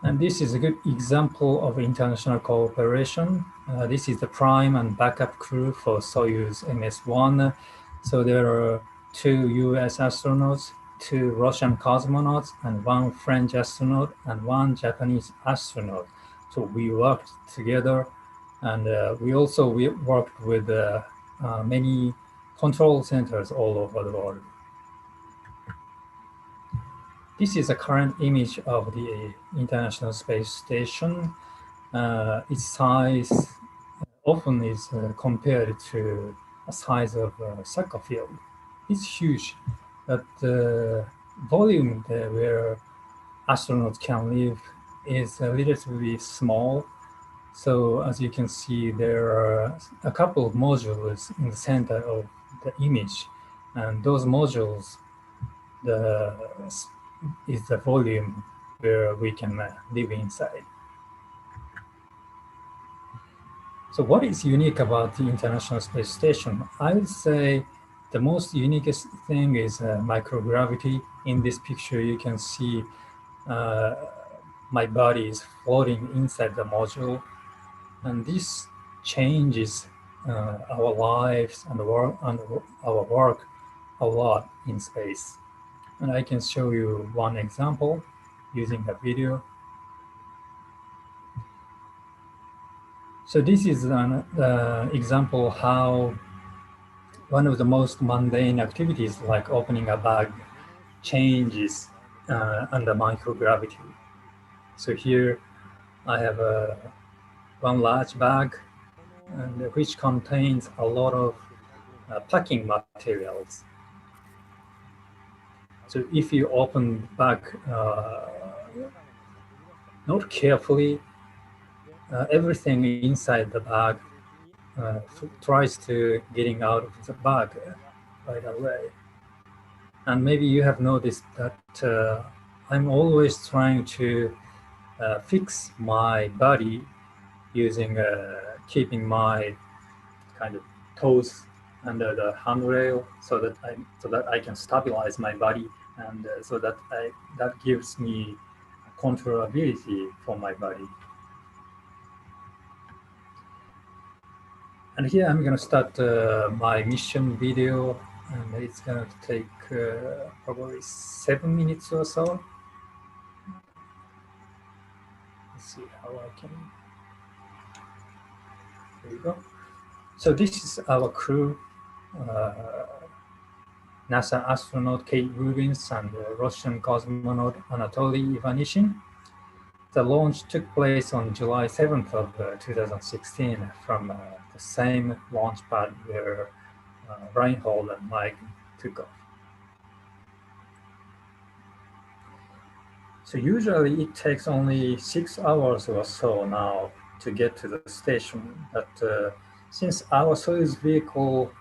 And this is a good example of international cooperation. This is the prime and backup crew for Soyuz MS-1. So there are 2 US astronauts, 2 Russian cosmonauts, and 1 French astronaut, and 1 Japanese astronaut. So we worked together, and we also worked with many control centers all over the world. This is a current image of the International Space Station. Its size often is compared to a size of a soccer field. It's huge, but the volume where astronauts can live is relatively small. So as you can see, there are a couple of modules in the center of the image, and those modules is the volume where we can live inside. So what is unique about the International Space Station? I would say the most unique thing is microgravity. In this picture, you can see my body is floating inside the module, and this changes our lives and our work a lot in space. And I can show you one example using a video. So this is an example how one of the most mundane activities, like opening a bag, changes under microgravity. So here I have one large bag, which contains a lot of packing materials. So if you open the bag not carefully, everything inside the bag tries to getting out of the bag right away. And maybe you have noticed that I'm always trying to fix my body using keeping my kind of toes under the handrail so that I can stabilize my body, and so that gives me controllability for my body. And here I'm going to start my mission video, and it's going to take probably 7 minutes or so. Let's see how I can. There we go. So this is our crew, NASA astronaut Kate Rubins and Russian cosmonaut Anatoly Ivanishin. The launch took place on July 7th of 2016 from the same launch pad where Reinhold and Mike took off. So usually it takes only 6 hours or so now to get to the station, but since our Soyuz vehicle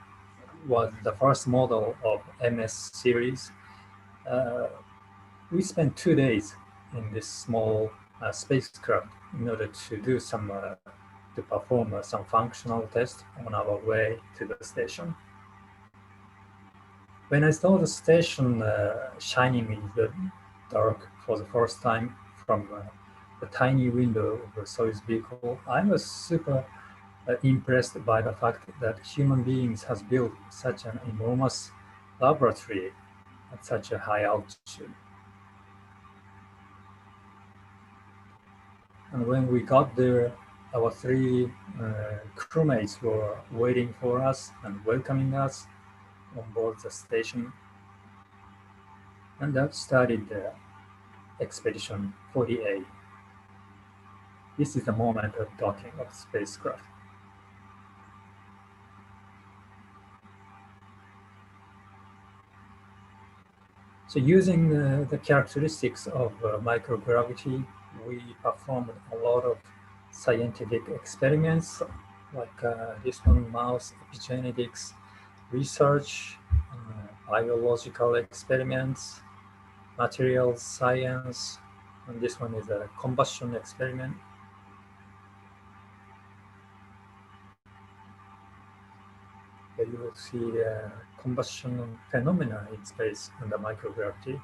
was the first model of MS series, we spent 2 days in this small spacecraft in order to do to perform some functional tests on our way to the station. When I saw the station shining in the dark for the first time from the tiny window of the Soyuz vehicle, I was super impressed by the fact that human beings has built such an enormous laboratory at such a high altitude. And when we got there, our 3 crewmates were waiting for us and welcoming us on board the station. And that started the Expedition 40A. This is the moment of docking of spacecraft. So using the characteristics of microgravity, we performed a lot of scientific experiments, like this one, mouse epigenetics research, biological experiments, materials science, and this one is a combustion experiment. you will see combustion phenomena in space under microgravity.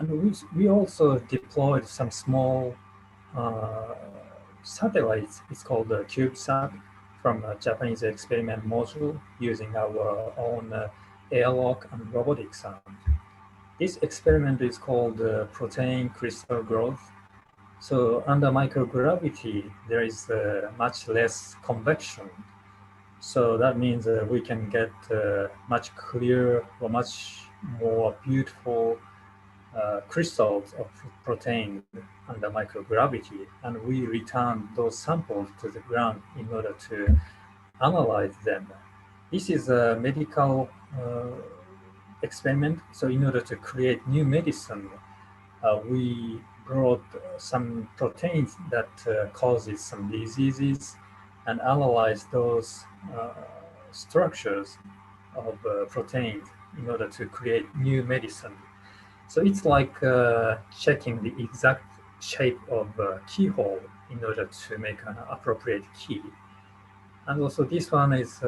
And we also deployed some small satellites. It's called the Cubesat from a Japanese experiment module using our own airlock and robotics arm. This experiment is called protein crystal growth. So under microgravity, there is much less convection. So that means we can get much clearer or much more beautiful crystals of protein under microgravity, and we return those samples to the ground in order to analyze them. This is a medical experiment. So in order to create new medicine, we brought some proteins that causes some diseases and analyzed those structures of proteins in order to create new medicine. So it's like checking the exact shape of a keyhole in order to make an appropriate key. And also this one is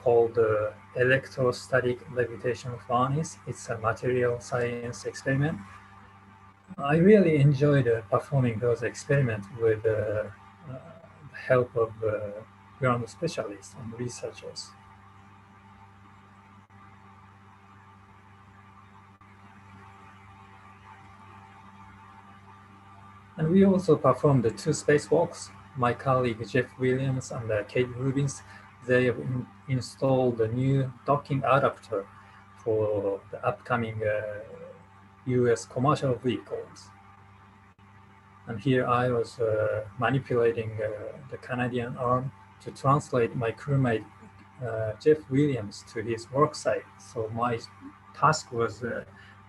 called electrostatic levitation furnace. It's a material science experiment. I really enjoyed performing those experiments with the help of ground specialists and researchers. And we also performed the 2 spacewalks. My colleague Jeff Williams and Kate Rubins, they have installed a new docking adapter for the upcoming US commercial vehicles. And here I was manipulating the Canadian arm to translate my crewmate Jeff Williams to his work site. So my task was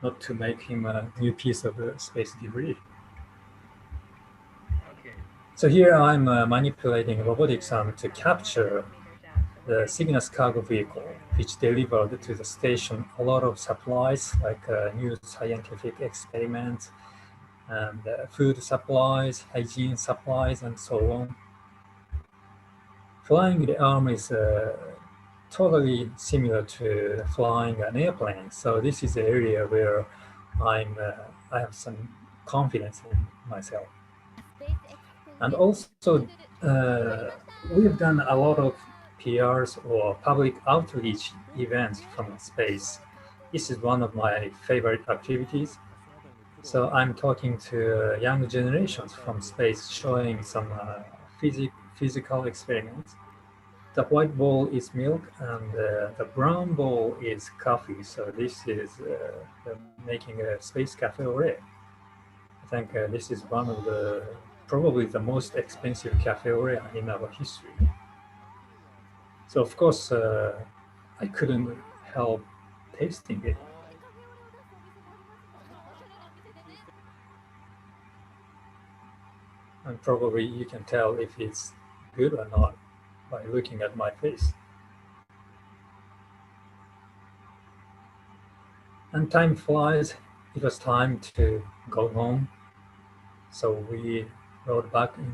not to make him a new piece of space debris. So here I'm manipulating robotics arm to capture the Cygnus cargo vehicle, which delivered to the station a lot of supplies like new scientific experiments and food supplies, hygiene supplies, and so on. Flying the arm is totally similar to flying an airplane. So this is the area where I have some confidence in myself. And also, we've done a lot of PRs or public outreach events from space. This is one of my favorite activities. So I'm talking to young generations from space, showing some physical experiments. The white ball is milk and the brown ball is coffee. So this is making a space cafe au lait. I think this is one of the probably the most expensive cafe au lait in our history. So of course, I couldn't help tasting it. And probably you can tell if it's good or not by looking at my face. And time flies. It was time to go home. So we rode back in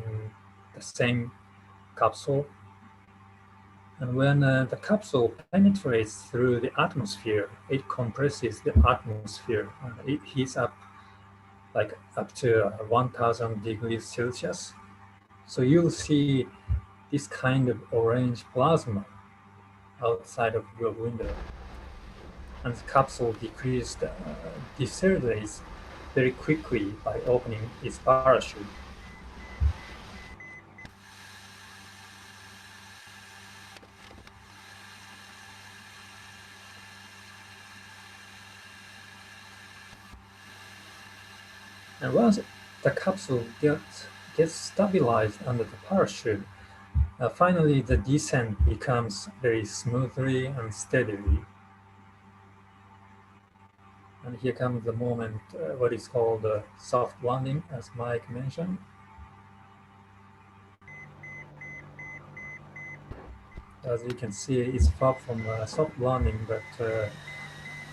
the same capsule. And when the capsule penetrates through the atmosphere, it compresses the atmosphere and it heats up like up to 1000 degrees Celsius. So you'll see this kind of orange plasma outside of your window. And the capsule decelerates very quickly by opening its parachute. And once the capsule gets stabilized under the parachute, finally the descent becomes very smoothly and steadily. And here comes the moment, what is called a soft landing, as Mike mentioned. as you can see, it's far from a soft landing. But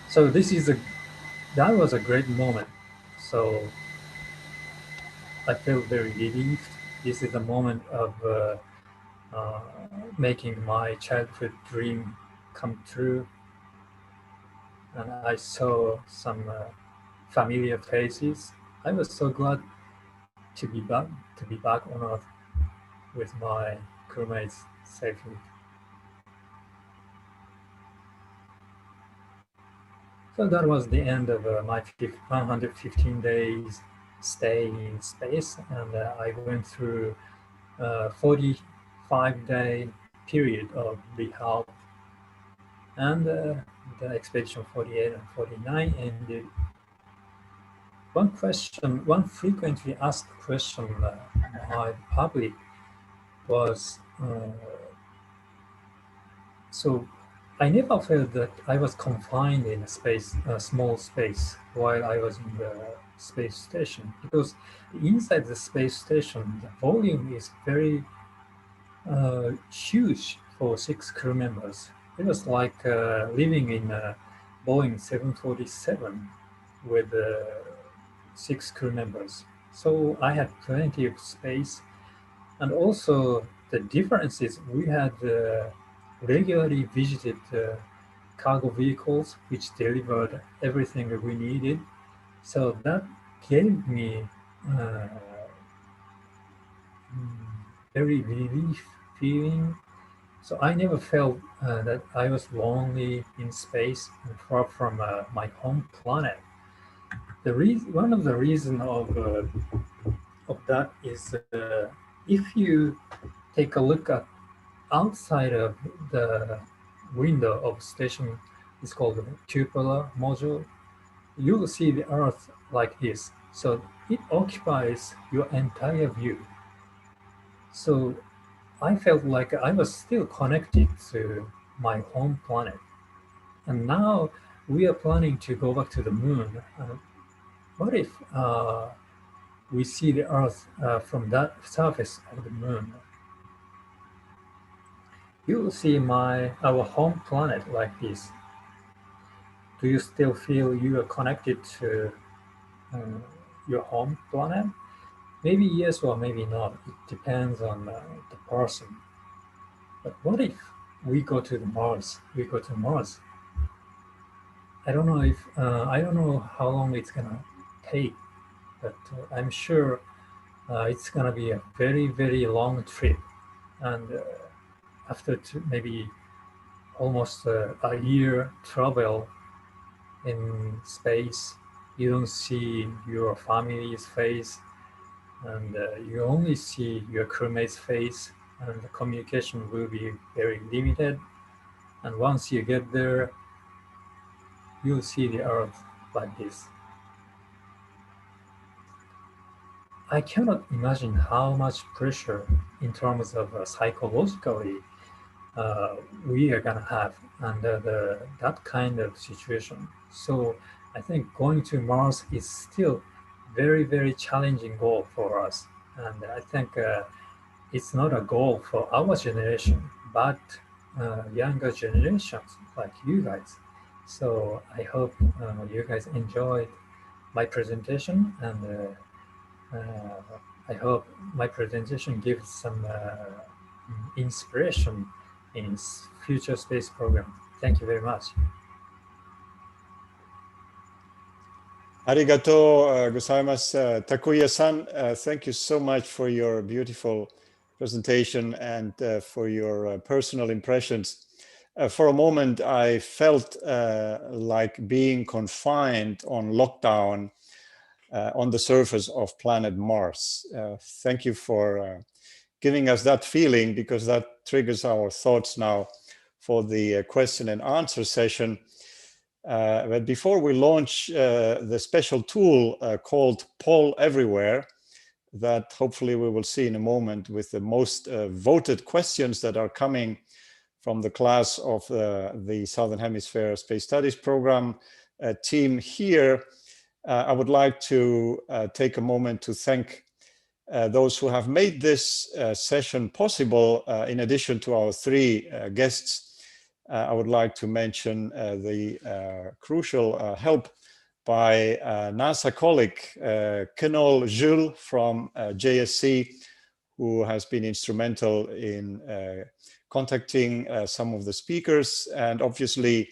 so that was a great moment. So I feel very relieved. This is a moment of making my childhood dream come true. And I saw some familiar faces. I was so glad to be back on Earth with my crewmates safely. So that was the end of my 115 days stay in space, and I went through a 45-day period of rehab, and the expedition 48 and 49 ended. One frequently asked question by the public was, so I never felt that I was confined in a small space while I was in the space station, because inside the space station, the volume is very huge for 6 crew members. It was like living in a Boeing 747 with 6 crew members. So I had plenty of space. And also the difference is we had regularly visited cargo vehicles which delivered everything that we needed. So that gave me very relief feeling. So I never felt that I was lonely in space and far from my home planet. One of the reasons of that is if you take a look at outside of the window of station, it's called the cupola module, you will see the Earth like this. So it occupies your entire view. So I felt like I was still connected to my home planet. And now we are planning to go back to the moon. What if we see the Earth from that surface of the moon? You will see our home planet like this. Do you still feel you are connected to your home planet? Maybe yes or maybe not. It depends on the person. But what if we go to Mars? We go to Mars. I don't know how long it's gonna take, but I'm sure it's gonna be a very, very long trip. And after maybe almost a year travel in space, you don't see your family's face, and you only see your crewmate's face, and the communication will be very limited. And once you get there, you'll see the Earth like this. I cannot imagine how much pressure in terms of psychologically we are gonna have under that kind of situation. So I think going to Mars is still very, very challenging goal for us. And I think it's not a goal for our generation, but younger generations like you guys. So I hope you guys enjoyed my presentation, and I hope my presentation gives some inspiration in future space program. Thank you very much. Arigato gozaimasu, Takuya-san. Thank you so much for your beautiful presentation and for your personal impressions. For a moment, I felt like being confined on lockdown on the surface of planet Mars. Thank you for giving us that feeling, because that triggers our thoughts now for the question and answer session. But before we launch the special tool called Poll Everywhere, that hopefully we will see in a moment with the most voted questions that are coming from the class of the Southern Hemisphere Space Studies Program team here, I would like to take a moment to thank those who have made this session possible. In addition to our three guests, I would like to mention the crucial help by NASA colleague Kenol Jules from JSC, who has been instrumental in contacting some of the speakers, and obviously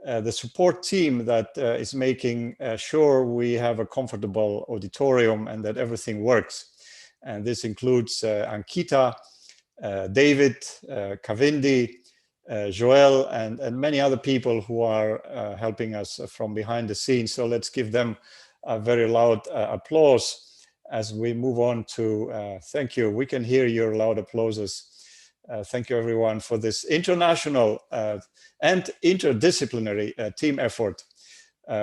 the support team that is making sure we have a comfortable auditorium and that everything works. And this includes Ankita, David, Kavindi, Joel, and many other people who are helping us from behind the scenes. So let's give them a very loud applause as we move on to thank you. We can hear your loud applauses. Thank you, everyone, for this international and interdisciplinary team effort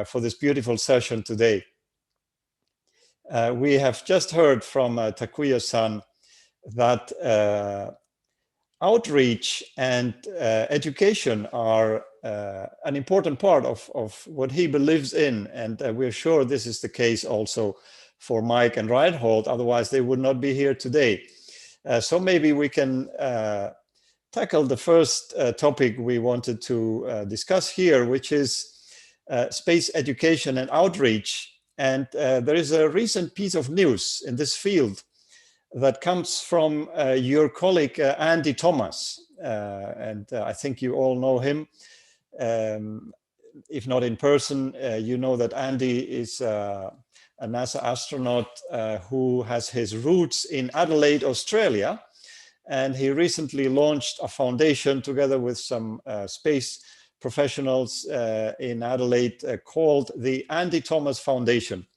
for this beautiful session today. We have just heard from Takuya-san that outreach and education are an important part of what he believes in, and we're sure this is the case also for Mike and Reinhold, otherwise they would not be here today. So maybe we can tackle the first topic we wanted to discuss here, which is space education and outreach. And there is a recent piece of news in this field that comes from your colleague, Andy Thomas. And I think you all know him. If not in person, you know that Andy is a NASA astronaut who has his roots in Adelaide, Australia. And he recently launched a foundation together with some space professionals in Adelaide called the Andy Thomas Foundation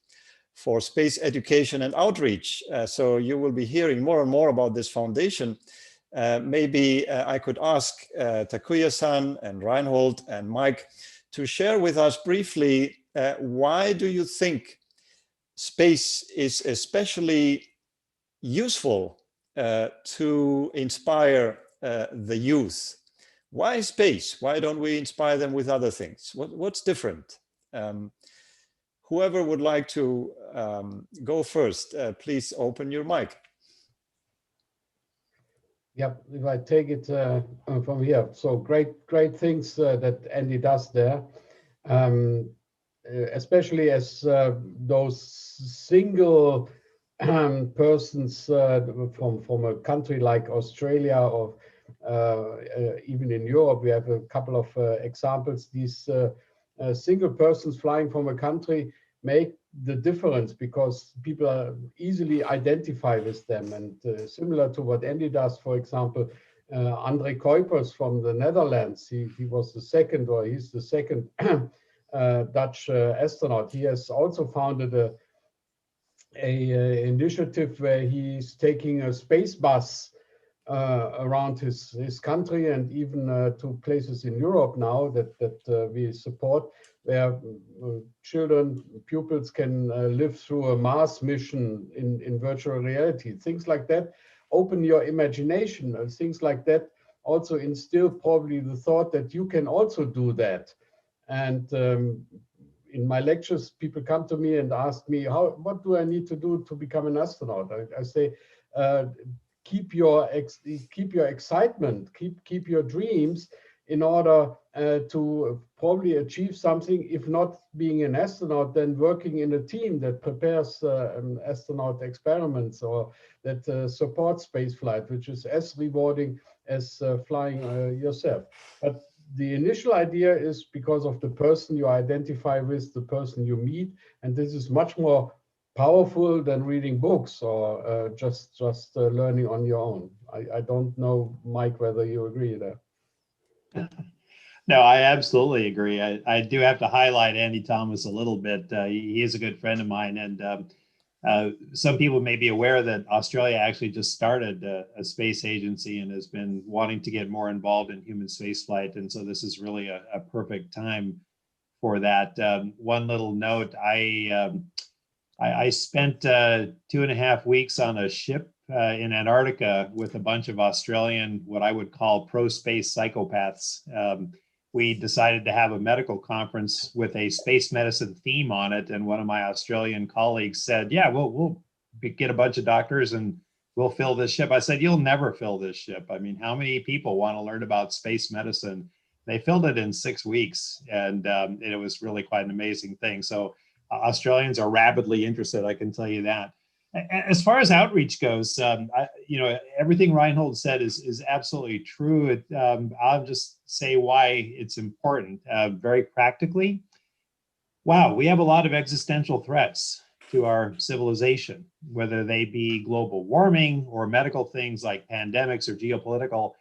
for Space Education and Outreach. So you will be hearing more and more about this foundation. Maybe I could ask Takuya-san and Reinhold and Mike to share with us briefly, why do you think space is especially useful to inspire the youth? Why space? Why don't we inspire them with other things? What's different? Whoever would like to go first, please open your mic. Yep, if I take it from here. So great things that Andy does there. Especially as those single persons from a country like Australia or even in Europe, we have a couple of examples. These single persons flying from a country make the difference because people are easily identify with them. And similar to what Andy does, for example, André Kuipers from the Netherlands, he was the second, or he's the second Dutch astronaut. He has also founded a initiative where he's taking a space bus around his country and even to places in Europe now that we support, where children, pupils can live through a Mars mission in virtual reality. Things like that open your imagination. Things like that also instill probably the thought that you can also do that. And in my lectures, people come to me and ask me, what do I need to do to become an astronaut? I say, keep your excitement, keep your dreams in order to probably achieve something. If not being an astronaut, then working in a team that prepares astronaut experiments or that supports spaceflight, which is as rewarding as flying yourself. But the initial idea is because of the person you identify with, the person you meet, and this is much more powerful than reading books or just learning on your own. I don't know, Mike, whether you agree there. No, I absolutely agree. I do have to highlight Andy Thomas a little bit. He is a good friend of mine, and some people may be aware that Australia actually just started a space agency and has been wanting to get more involved in human spaceflight. And so this is really a perfect time for that. One little note, I spent 2.5 weeks on a ship in Antarctica with a bunch of Australian, what I would call pro-space psychopaths. We decided to have a medical conference with a space medicine theme on it. And one of my Australian colleagues said, yeah, we'll get a bunch of doctors and we'll fill this ship. I said, you'll never fill this ship. I mean, how many people want to learn about space medicine? They filled it in 6 weeks, and it was really quite an amazing thing. So Australians are rapidly interested, I can tell you that. As far as outreach goes, everything Reinhold said is absolutely true. I'll just say why it's important. Very practically, wow, we have a lot of existential threats to our civilization, whether they be global warming or medical things like pandemics or geopolitical.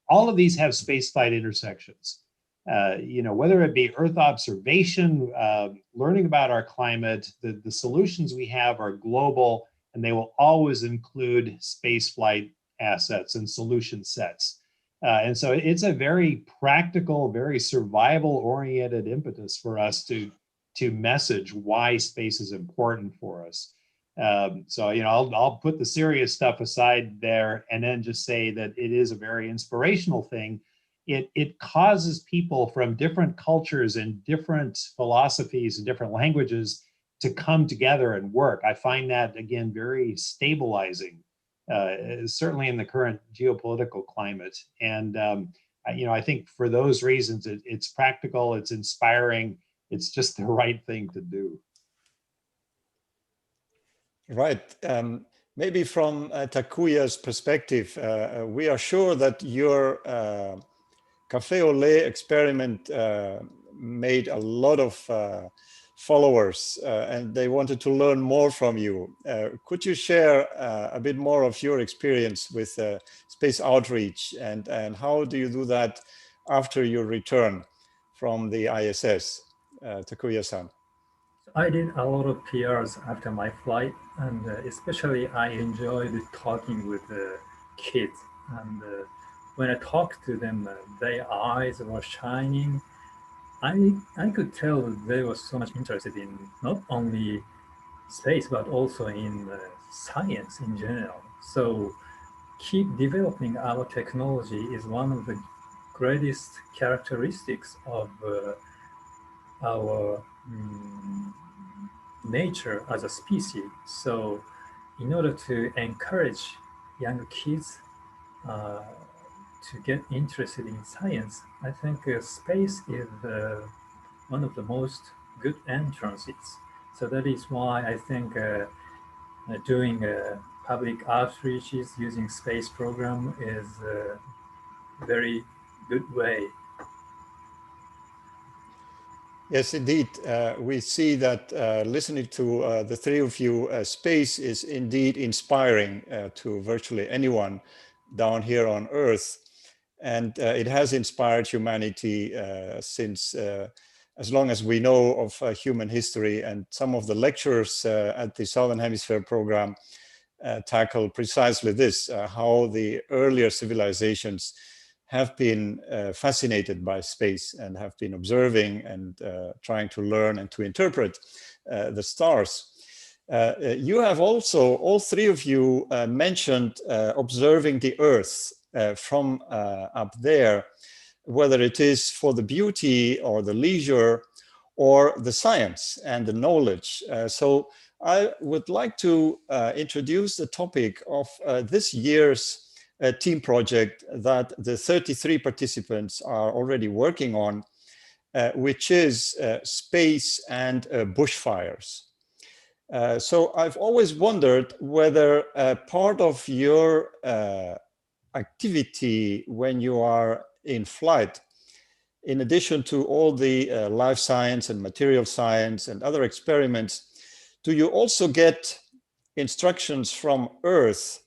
All of these have spaceflight intersections. Whether it be Earth observation, learning about our climate, the solutions we have are global, and they will always include spaceflight assets and solution sets. And so it's a very practical, very survival-oriented impetus for us to message why space is important for us. I'll put the serious stuff aside there and then just say that it is a very inspirational thing. It causes people from different cultures and different philosophies and different languages to come together and work. I find that, again, very stabilizing, certainly in the current geopolitical climate. And, I think for those reasons, it's practical, it's inspiring, it's just the right thing to do. Right. Maybe from Takuya's perspective, we are sure that your Café au lait experiment made a lot of followers and they wanted to learn more from you. Could you share a bit more of your experience with space outreach and how do you do that after your return from the ISS? Takuya-san. I did a lot of PRs after my flight, and especially I enjoyed talking with the kids. And when I talked to them, their eyes were shining. I could tell they were so much interested in not only space, but also in science in general. So keep developing our technology is one of the greatest characteristics of our nature as a species. So in order to encourage young kids to get interested in science, I think space is one of the most good entrances. So that is why I think doing public outreaches using space program is a very good way. Yes, indeed. We see that listening to the three of you, space is indeed inspiring to virtually anyone down here on Earth. And it has inspired humanity since as long as we know of human history. And some of the lectures at the Southern Hemisphere program tackle precisely this, how the earlier civilizations have been fascinated by space and have been observing and trying to learn and to interpret the stars. You have also, all three of you mentioned observing the Earth from up there, whether it is for the beauty or the leisure or the science and the knowledge. So I would like to introduce the topic of this year's team project that the 33 participants are already working on, which is space and bushfires. So I've always wondered whether part of your activity when you are in flight, in addition to all the life science and material science and other experiments, do you also get instructions from Earth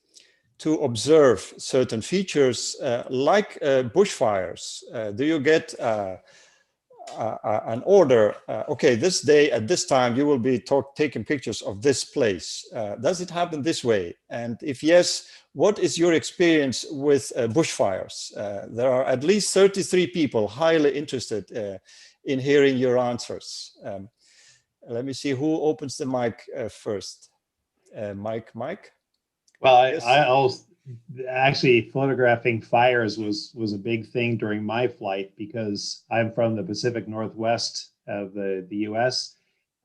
to observe certain features like bushfires? Do you get an order, okay, this day at this time you will be taking pictures of this place? Does it happen this way? And if yes, what is your experience with bushfires? There are at least 33 people highly interested in hearing your answers. Let me see who opens the mic first. Mike? Well, Yes. I'll actually, photographing fires was a big thing during my flight because I'm from the Pacific Northwest of the US.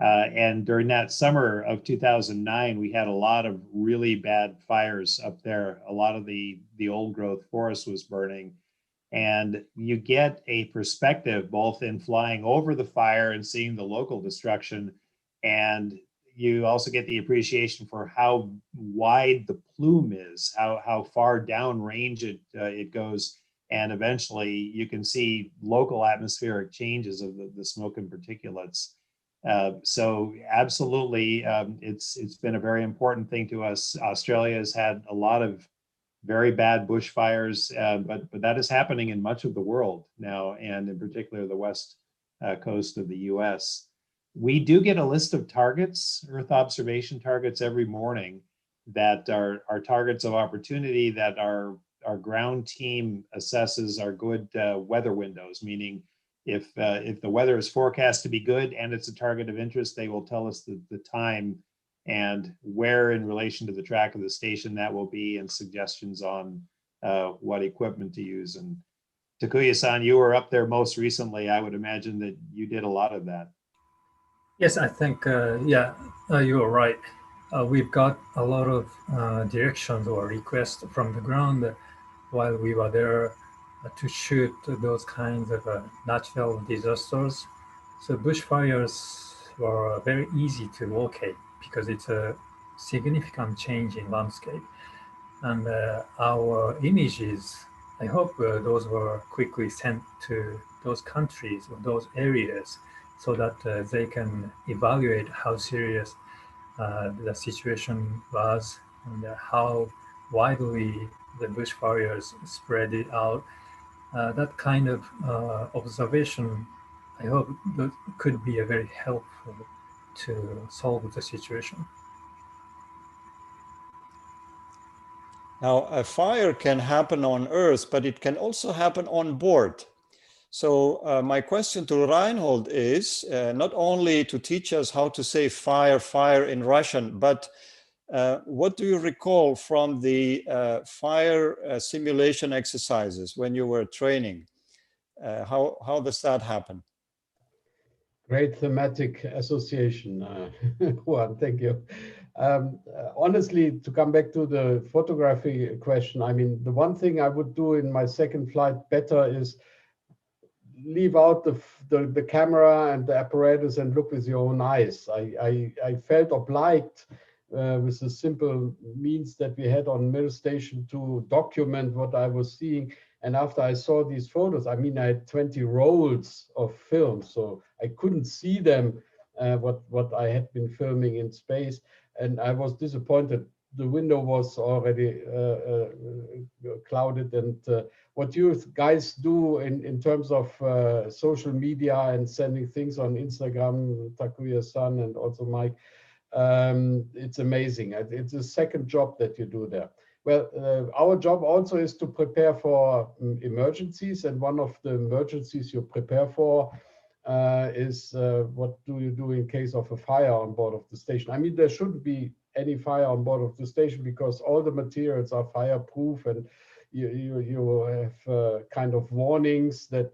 And during that summer of 2009, we had a lot of really bad fires up there. A lot of the old growth forest was burning. And you get a perspective both in flying over the fire and seeing the local destruction. And you also get the appreciation for how wide the plume is, how far downrange it goes. And eventually you can see local atmospheric changes of the smoke and particulates. So absolutely, it's been a very important thing to us. Australia has had a lot of very bad bushfires, but that is happening in much of the world now, and in particular the west coast of the US. We do get a list of targets, Earth observation targets, every morning that are targets of opportunity that our ground team assesses are good weather windows, meaning if the weather is forecast to be good and it's a target of interest, they will tell us the time and where in relation to the track of the station that will be, and suggestions on what equipment to use. And Takuya-san, you were up there most recently. I would imagine that you did a lot of that. Yes, I think, yeah, you are right. We've got a lot of directions or requests from the ground while we were there to shoot those kinds of natural disasters. So bushfires were very easy to locate because it's a significant change in landscape. And our images, I hope those were quickly sent to those countries or those areas so that they can evaluate how serious the situation was and how widely the bushfires spread it out. That kind of observation, I hope, that could be a very helpful to solve the situation. Now, a fire can happen on Earth, but it can also happen on board. So my question to Reinhold is not only to teach us how to say fire in Russian, but what do you recall from the fire simulation exercises when you were training? How does that happen? Great thematic association, Juan, thank you. Honestly, to come back to the photography question, I mean, the one thing I would do in my second flight better is leave out the camera and the apparatus and look with your own eyes. I felt obliged with the simple means that we had on Mir Station to document what I was seeing. And after I saw these photos, I mean, I had 20 rolls of film, so I couldn't see them, what I had been filming in space. And I was disappointed. The window was already clouded. And what you guys do in terms of social media and sending things on Instagram, Takuya-san and also Mike, it's amazing. It's a second job that you do there. Well, our job also is to prepare for emergencies, and one of the emergencies you prepare for is what do you do in case of a fire on board of the station? I mean, there shouldn't be any fire on board of the station because all the materials are fireproof, and you have kind of warnings that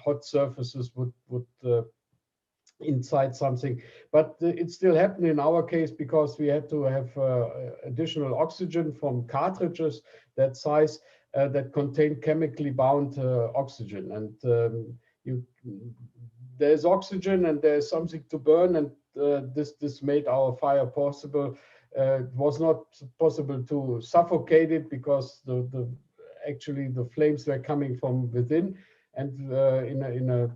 hot surfaces would inside something, but it still happened in our case because we had to have additional oxygen from cartridges that size that contain chemically bound oxygen, and there's oxygen and there's something to burn, and this made our fire possible. It was not possible to suffocate it because actually the flames were coming from within, and in a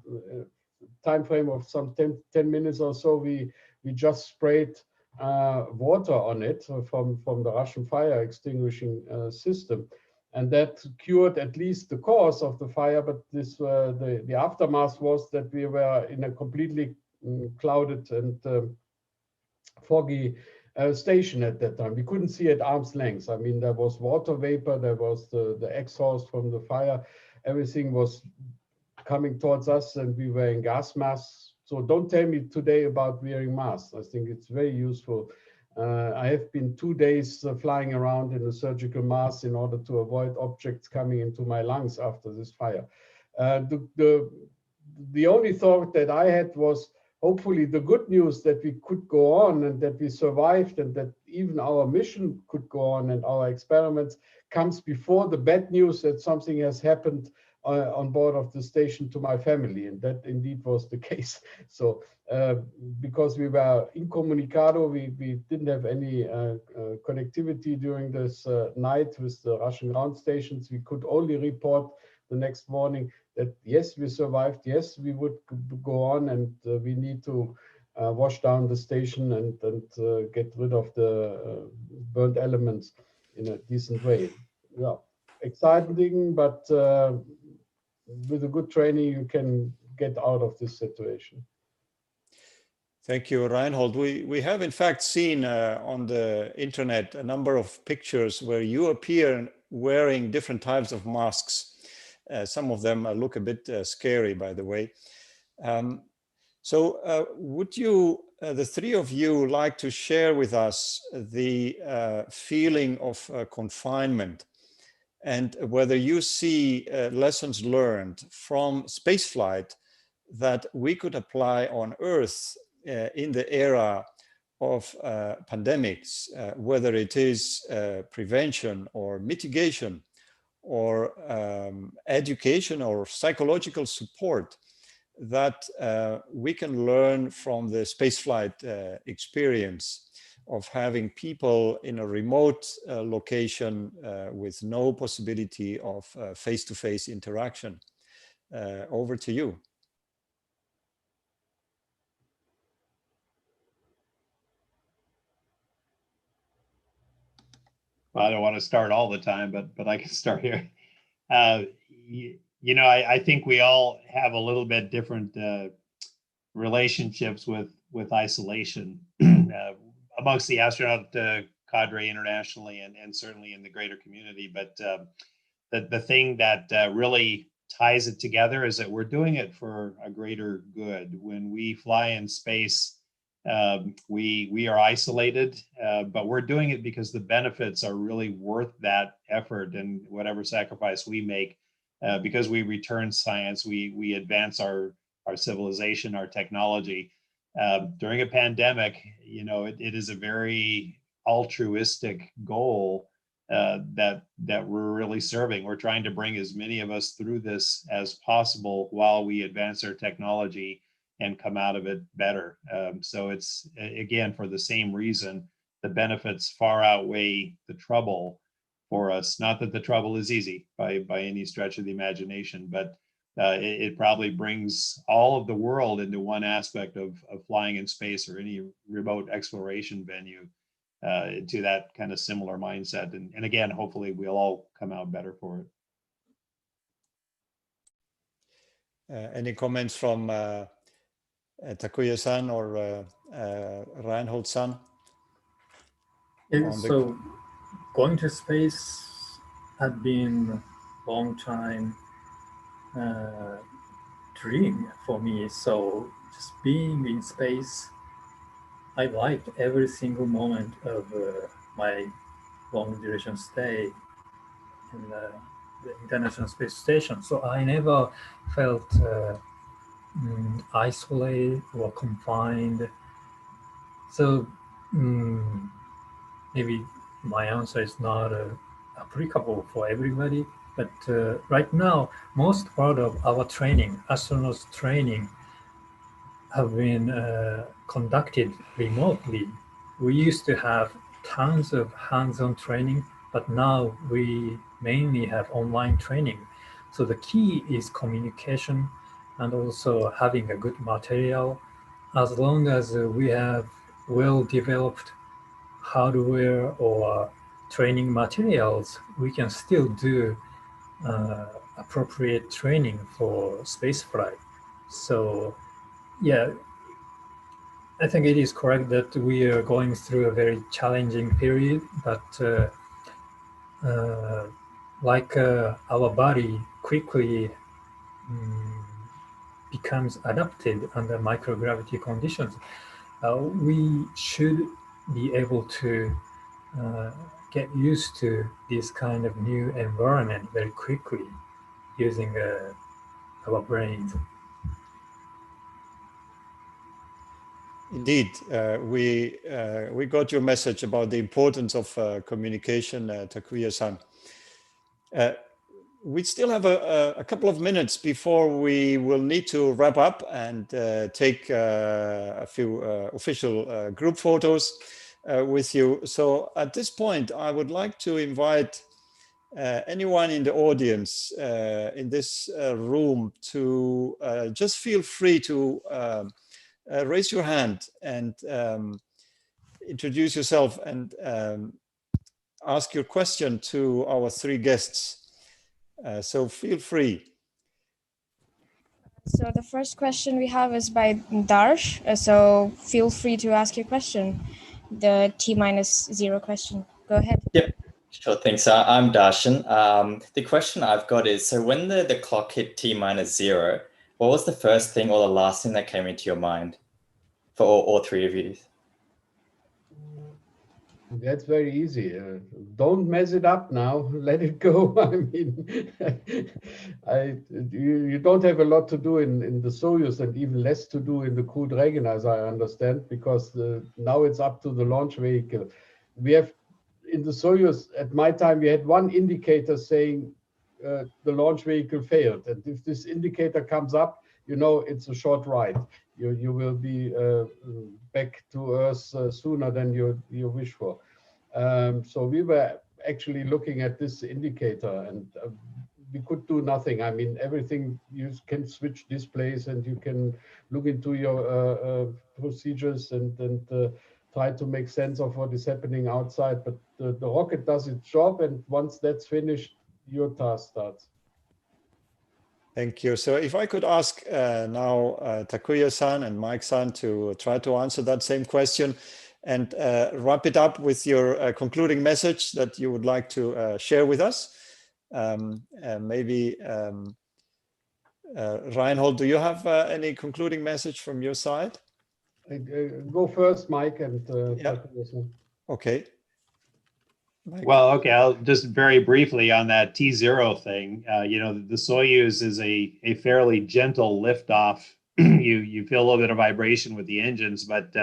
time frame of some 10 minutes or so, we just sprayed water on it from the Russian fire extinguishing system, and that cured at least the cause of the fire. But this the aftermath was that we were in a completely clouded and foggy station at that time. We couldn't see at arm's length. I mean, there was water vapor, there was the exhaust from the fire, everything was coming towards us, and we were in gas masks. So don't tell me today about wearing masks. I think it's very useful. I have been 2 days flying around in a surgical mask in order to avoid objects coming into my lungs after this fire. The only thought that I had was, hopefully the good news that we could go on and that we survived and that even our mission could go on and our experiments comes before the bad news that something has happened on board of the station to my family. And that indeed was the case. So because we were incommunicado, we didn't have any connectivity during this night with the Russian ground stations. We could only report the next morning that yes, we survived, yes, we would go on, and we need to wash down the station and get rid of the burnt elements in a decent way. Yeah, exciting, but with a good training, you can get out of this situation. Thank you, Reinhold. We have in fact seen on the internet a number of pictures where you appear wearing different types of masks. Some of them look a bit scary, by the way. So would you, the three of you, like to share with us the feeling of confinement and whether you see lessons learned from spaceflight that we could apply on Earth in the era of pandemics, whether it is prevention or mitigation or education or psychological support that we can learn from the spaceflight experience of having people in a remote location with no possibility of face-to-face interaction. Over to you. Well, I don't want to start all the time, but I can start here. You know, I think we all have a little bit different relationships with isolation amongst the astronaut cadre internationally and certainly in the greater community. But the thing that really ties it together is that we're doing it for a greater good. When we fly in space, we are isolated, but we're doing it because the benefits are really worth that effort and whatever sacrifice we make, because we return science, we advance our civilization, our technology. During a pandemic, you know, it is a very altruistic goal that we're really serving. We're trying to bring as many of us through this as possible while we advance our technology and come out of it better. So it's, again, for the same reason, the benefits far outweigh the trouble for us. Not that the trouble is easy by any stretch of the imagination, but it probably brings all of the world into one aspect of flying in space or any remote exploration venue to that kind of similar mindset. And again, hopefully we'll all come out better for it. Any comments from Takuya-san or Reinhold-san? So going to space had been a long time dream for me. So just being in space, I liked every single moment of my long duration stay in the International Space Station. So I never felt isolated or confined. So maybe my answer is not applicable for everybody, but right now, most part of our training, astronauts training, have been conducted remotely. We used to have tons of hands-on training, but now we mainly have online training. So the key is communication and also having a good material. As long as we have well-developed hardware or training materials, we can still do appropriate training for spaceflight. So yeah, I think it is correct that we are going through a very challenging period, but like our body quickly becomes adapted under microgravity conditions, we should be able to get used to this kind of new environment very quickly using our brains. Indeed, we got your message about the importance of communication, Takuya-san. We still have a couple of minutes before we will need to wrap up and take a few official group photos with you. So at this point, I would like to invite anyone in the audience in this room to just feel free to raise your hand and introduce yourself and ask your question to our three guests. So feel free. So the first question we have is by Darsh. So feel free to ask your question, the T-0 question. Go ahead. Yep, sure thing. So I'm Darshan. The question I've got is, so when the clock hit T-0, what was the first thing or the last thing that came into your mind for all three of you? That's very easy. Don't mess it up now. Let it go. I mean, you don't have a lot to do in the Soyuz, and even less to do in the Crew Dragon, as I understand, because now it's up to the launch vehicle. We have, in the Soyuz, at my time, we had one indicator saying the launch vehicle failed. And if this indicator comes up, you know it's a short ride. You will be back to Earth sooner than you wish for. So we were actually looking at this indicator, and we could do nothing. I mean, everything, you can switch displays and you can look into your procedures and try to make sense of what is happening outside. But the rocket does its job, and once that's finished, your task starts. Thank you. So if I could ask now Takuya-san and Mike-san to try to answer that same question and wrap it up with your concluding message that you would like to share with us. Maybe Reinhold, do you have any concluding message from your side? Go first, Mike, and yeah. Okay. Mike. Well, okay, I'll just very briefly on that T0 thing. You know, the Soyuz is a fairly gentle liftoff. you feel a little bit of vibration with the engines, but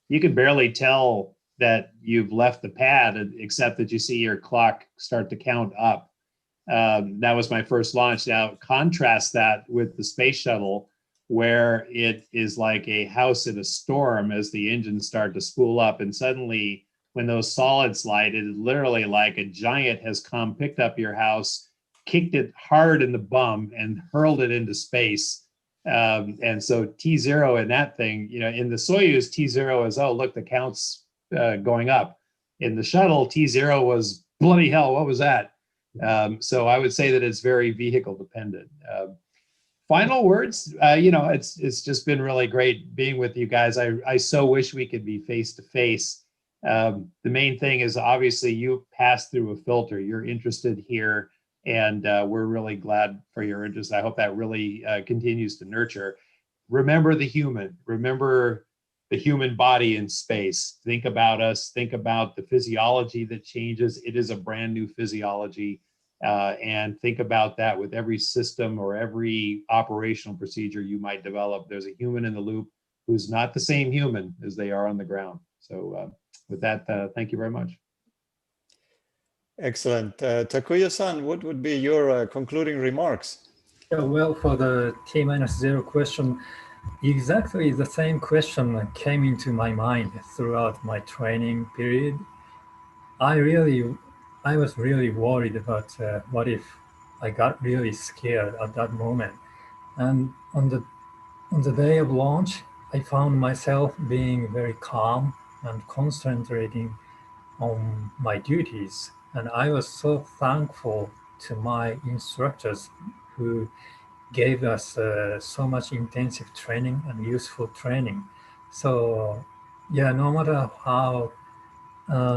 you can barely tell that you've left the pad, except that you see your clock start to count up. That was my first launch. Now, contrast that with the space shuttle, where it is like a house in a storm as the engines start to spool up, and suddenly, when those solids light, it is literally like a giant has come, picked up your house, kicked it hard in the bum, and hurled it into space. And so T0 in that thing, you know, in the Soyuz, T0 is, oh, look, the count's going up. In the shuttle, T0 was, bloody hell, what was that? So I would say that it's very vehicle dependent. Final words, you know, it's just been really great being with you guys. I so wish we could be face to face. The main thing is obviously you passed through a filter. You're interested here, and we're really glad for your interest. I hope that really continues to nurture. Remember the human. Remember the human body in space. Think about us. Think about the physiology that changes. It is a brand new physiology. And think about that with every system or every operational procedure you might develop. There's a human in the loop who's not the same human as they are on the ground. So with that, thank you very much. Excellent. Takuya-san, what would be your concluding remarks? Yeah, well, for the T-0 question, exactly the same question came into my mind throughout my training period. I was really worried about what if I got really scared at that moment. And on the day of launch, I found myself being very calm and concentrating on my duties. And I was so thankful to my instructors who gave us so much intensive training and useful training. So yeah, no matter how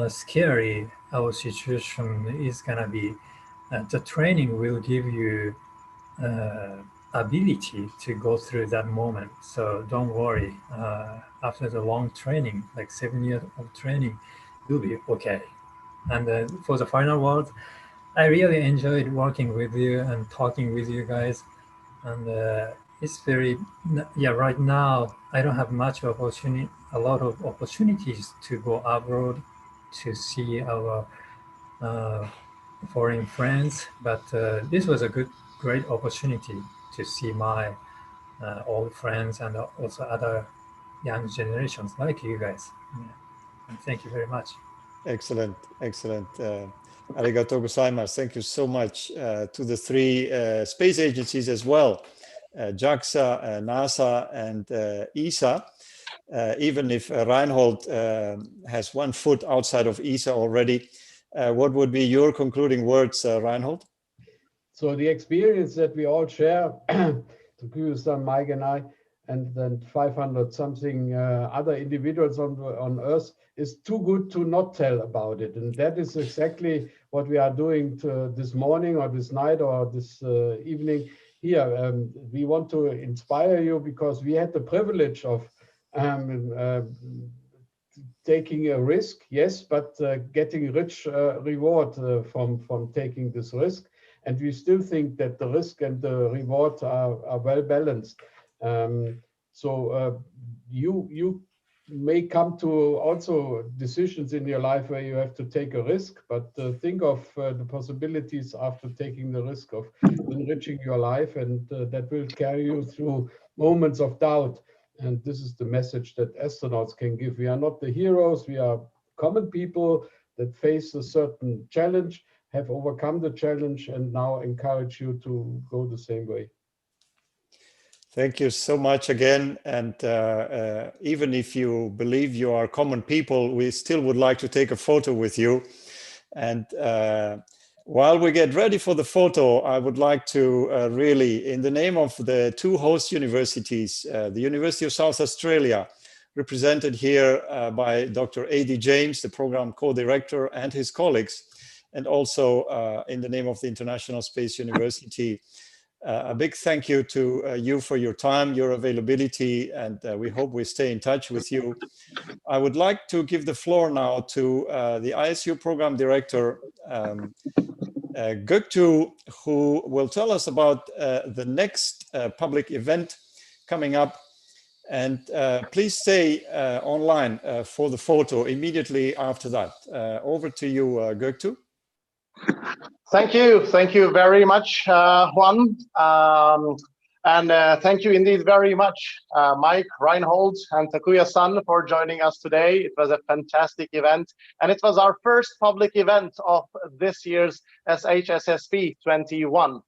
scary our situation is gonna be, the training will give you ability to go through that moment. So don't worry, after the long training, like 7 years of training, you'll be okay. And for the final word, I really enjoyed working with you and talking with you guys. And it's very, yeah, right now I don't have much opportunity, a lot of opportunities to go abroad to see our foreign friends, but this was a great opportunity to see my old friends and also other young generations like you guys. Yeah. And thank you very much. Excellent, excellent. Arigatou gozaimasu. Thank you so much to the three space agencies as well, JAXA, NASA, and ESA. Even if Reinhold has 1 foot outside of ESA already, what would be your concluding words, Reinhold? So the experience that we all share, Cubesat, Mike and I, and then 500 something other individuals on Earth, is too good to not tell about it. And that is exactly what we are doing this morning or this night or this evening here. We want to inspire you because we had the privilege of taking a risk, yes, but getting rich reward from taking this risk. And we still think that the risk and the reward are well balanced. So you may come to also decisions in your life where you have to take a risk, but think of the possibilities after taking the risk of enriching your life, and that will carry you through moments of doubt. And this is the message that astronauts can give. We are not the heroes, we are common people that face a certain challenge, have overcome the challenge, and now encourage you to go the same way. Thank you so much again. And even if you believe you are common people, we still would like to take a photo with you. And while we get ready for the photo, I would like to really, in the name of the two host universities, the University of South Australia, represented here by Dr. A.D. James, the program co-director, and his colleagues, and also in the name of the International Space University, a big thank you to you for your time, your availability, and we hope we stay in touch with you. I would like to give the floor now to the ISU program director, Göktuğ, who will tell us about the next public event coming up. And please stay online for the photo immediately after that. Over to you, Göktuğ. Thank you very much, Juan. And thank you indeed very much, Mike, Reinhold, and Takuya-san for joining us today. It was a fantastic event, and it was our first public event of this year's SHSSP21.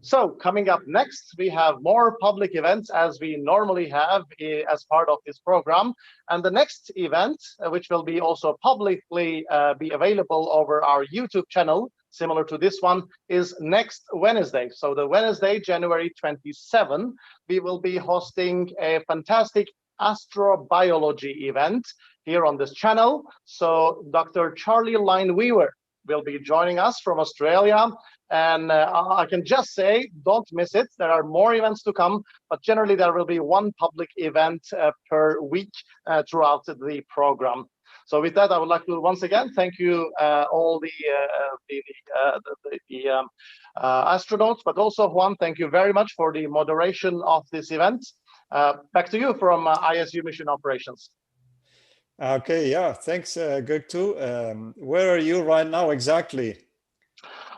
So coming up next, we have more public events as we normally have as part of this program. And the next event, which will be also publicly be available over our YouTube channel, similar to this one, is next Wednesday. So the Wednesday, January 27, we will be hosting a fantastic astrobiology event here on this channel. So Dr. Charlie Line-Weaver will be joining us from Australia. And I can just say, don't miss it. There are more events to come, but generally there will be one public event per week throughout the program. So with that, I would like to once again thank you all the astronauts, but also Juan, thank you very much for the moderation of this event. Back to you from ISU Mission Operations. Okay, yeah, thanks, Göktuğ. Where are you right now exactly?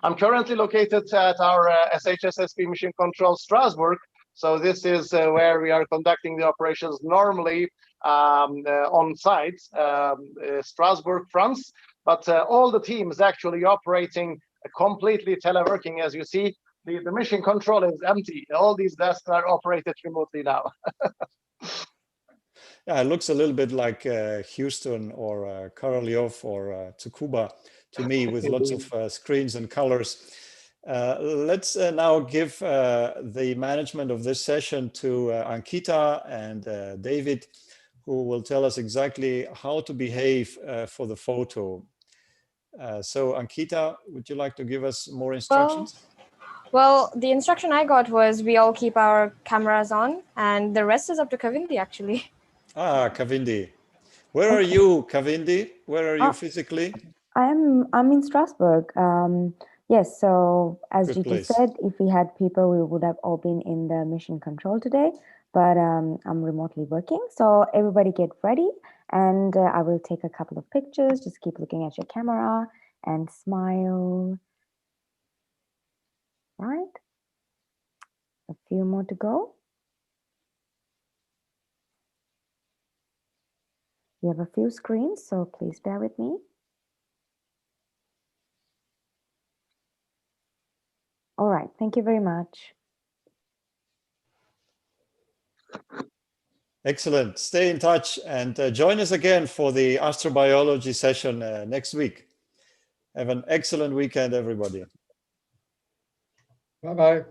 I'm currently located at our SHSSP Mission Control Strasbourg. So this is where we are conducting the operations normally on site, Strasbourg, France. But all the team is actually operating completely teleworking. As you see, the mission control is empty. All these desks are operated remotely now. Yeah, it looks a little bit like Houston or Korolev or Tsukuba to me, with lots of screens and colors. Let's now give the management of this session to Ankita and David, who will tell us exactly how to behave for the photo. So Ankita, would you like to give us more instructions? Well, the instruction I got was we all keep our cameras on, and the rest is up to Kavindi, actually. Ah, Kavindi. Where are you, Kavindi? Where are you physically? I'm in Strasbourg. Yes, so as Good GT place. said, if we had people, we would have all been in the mission control today, but I'm remotely working. So everybody get ready, and I will take a couple of pictures. Just keep looking at your camera and smile. Right? A few more to go. We have a few screens, so please bear with me. All right, thank you very much. Excellent. Stay in touch and join us again for the astrobiology session next week. Have an excellent weekend, everybody. Bye-bye.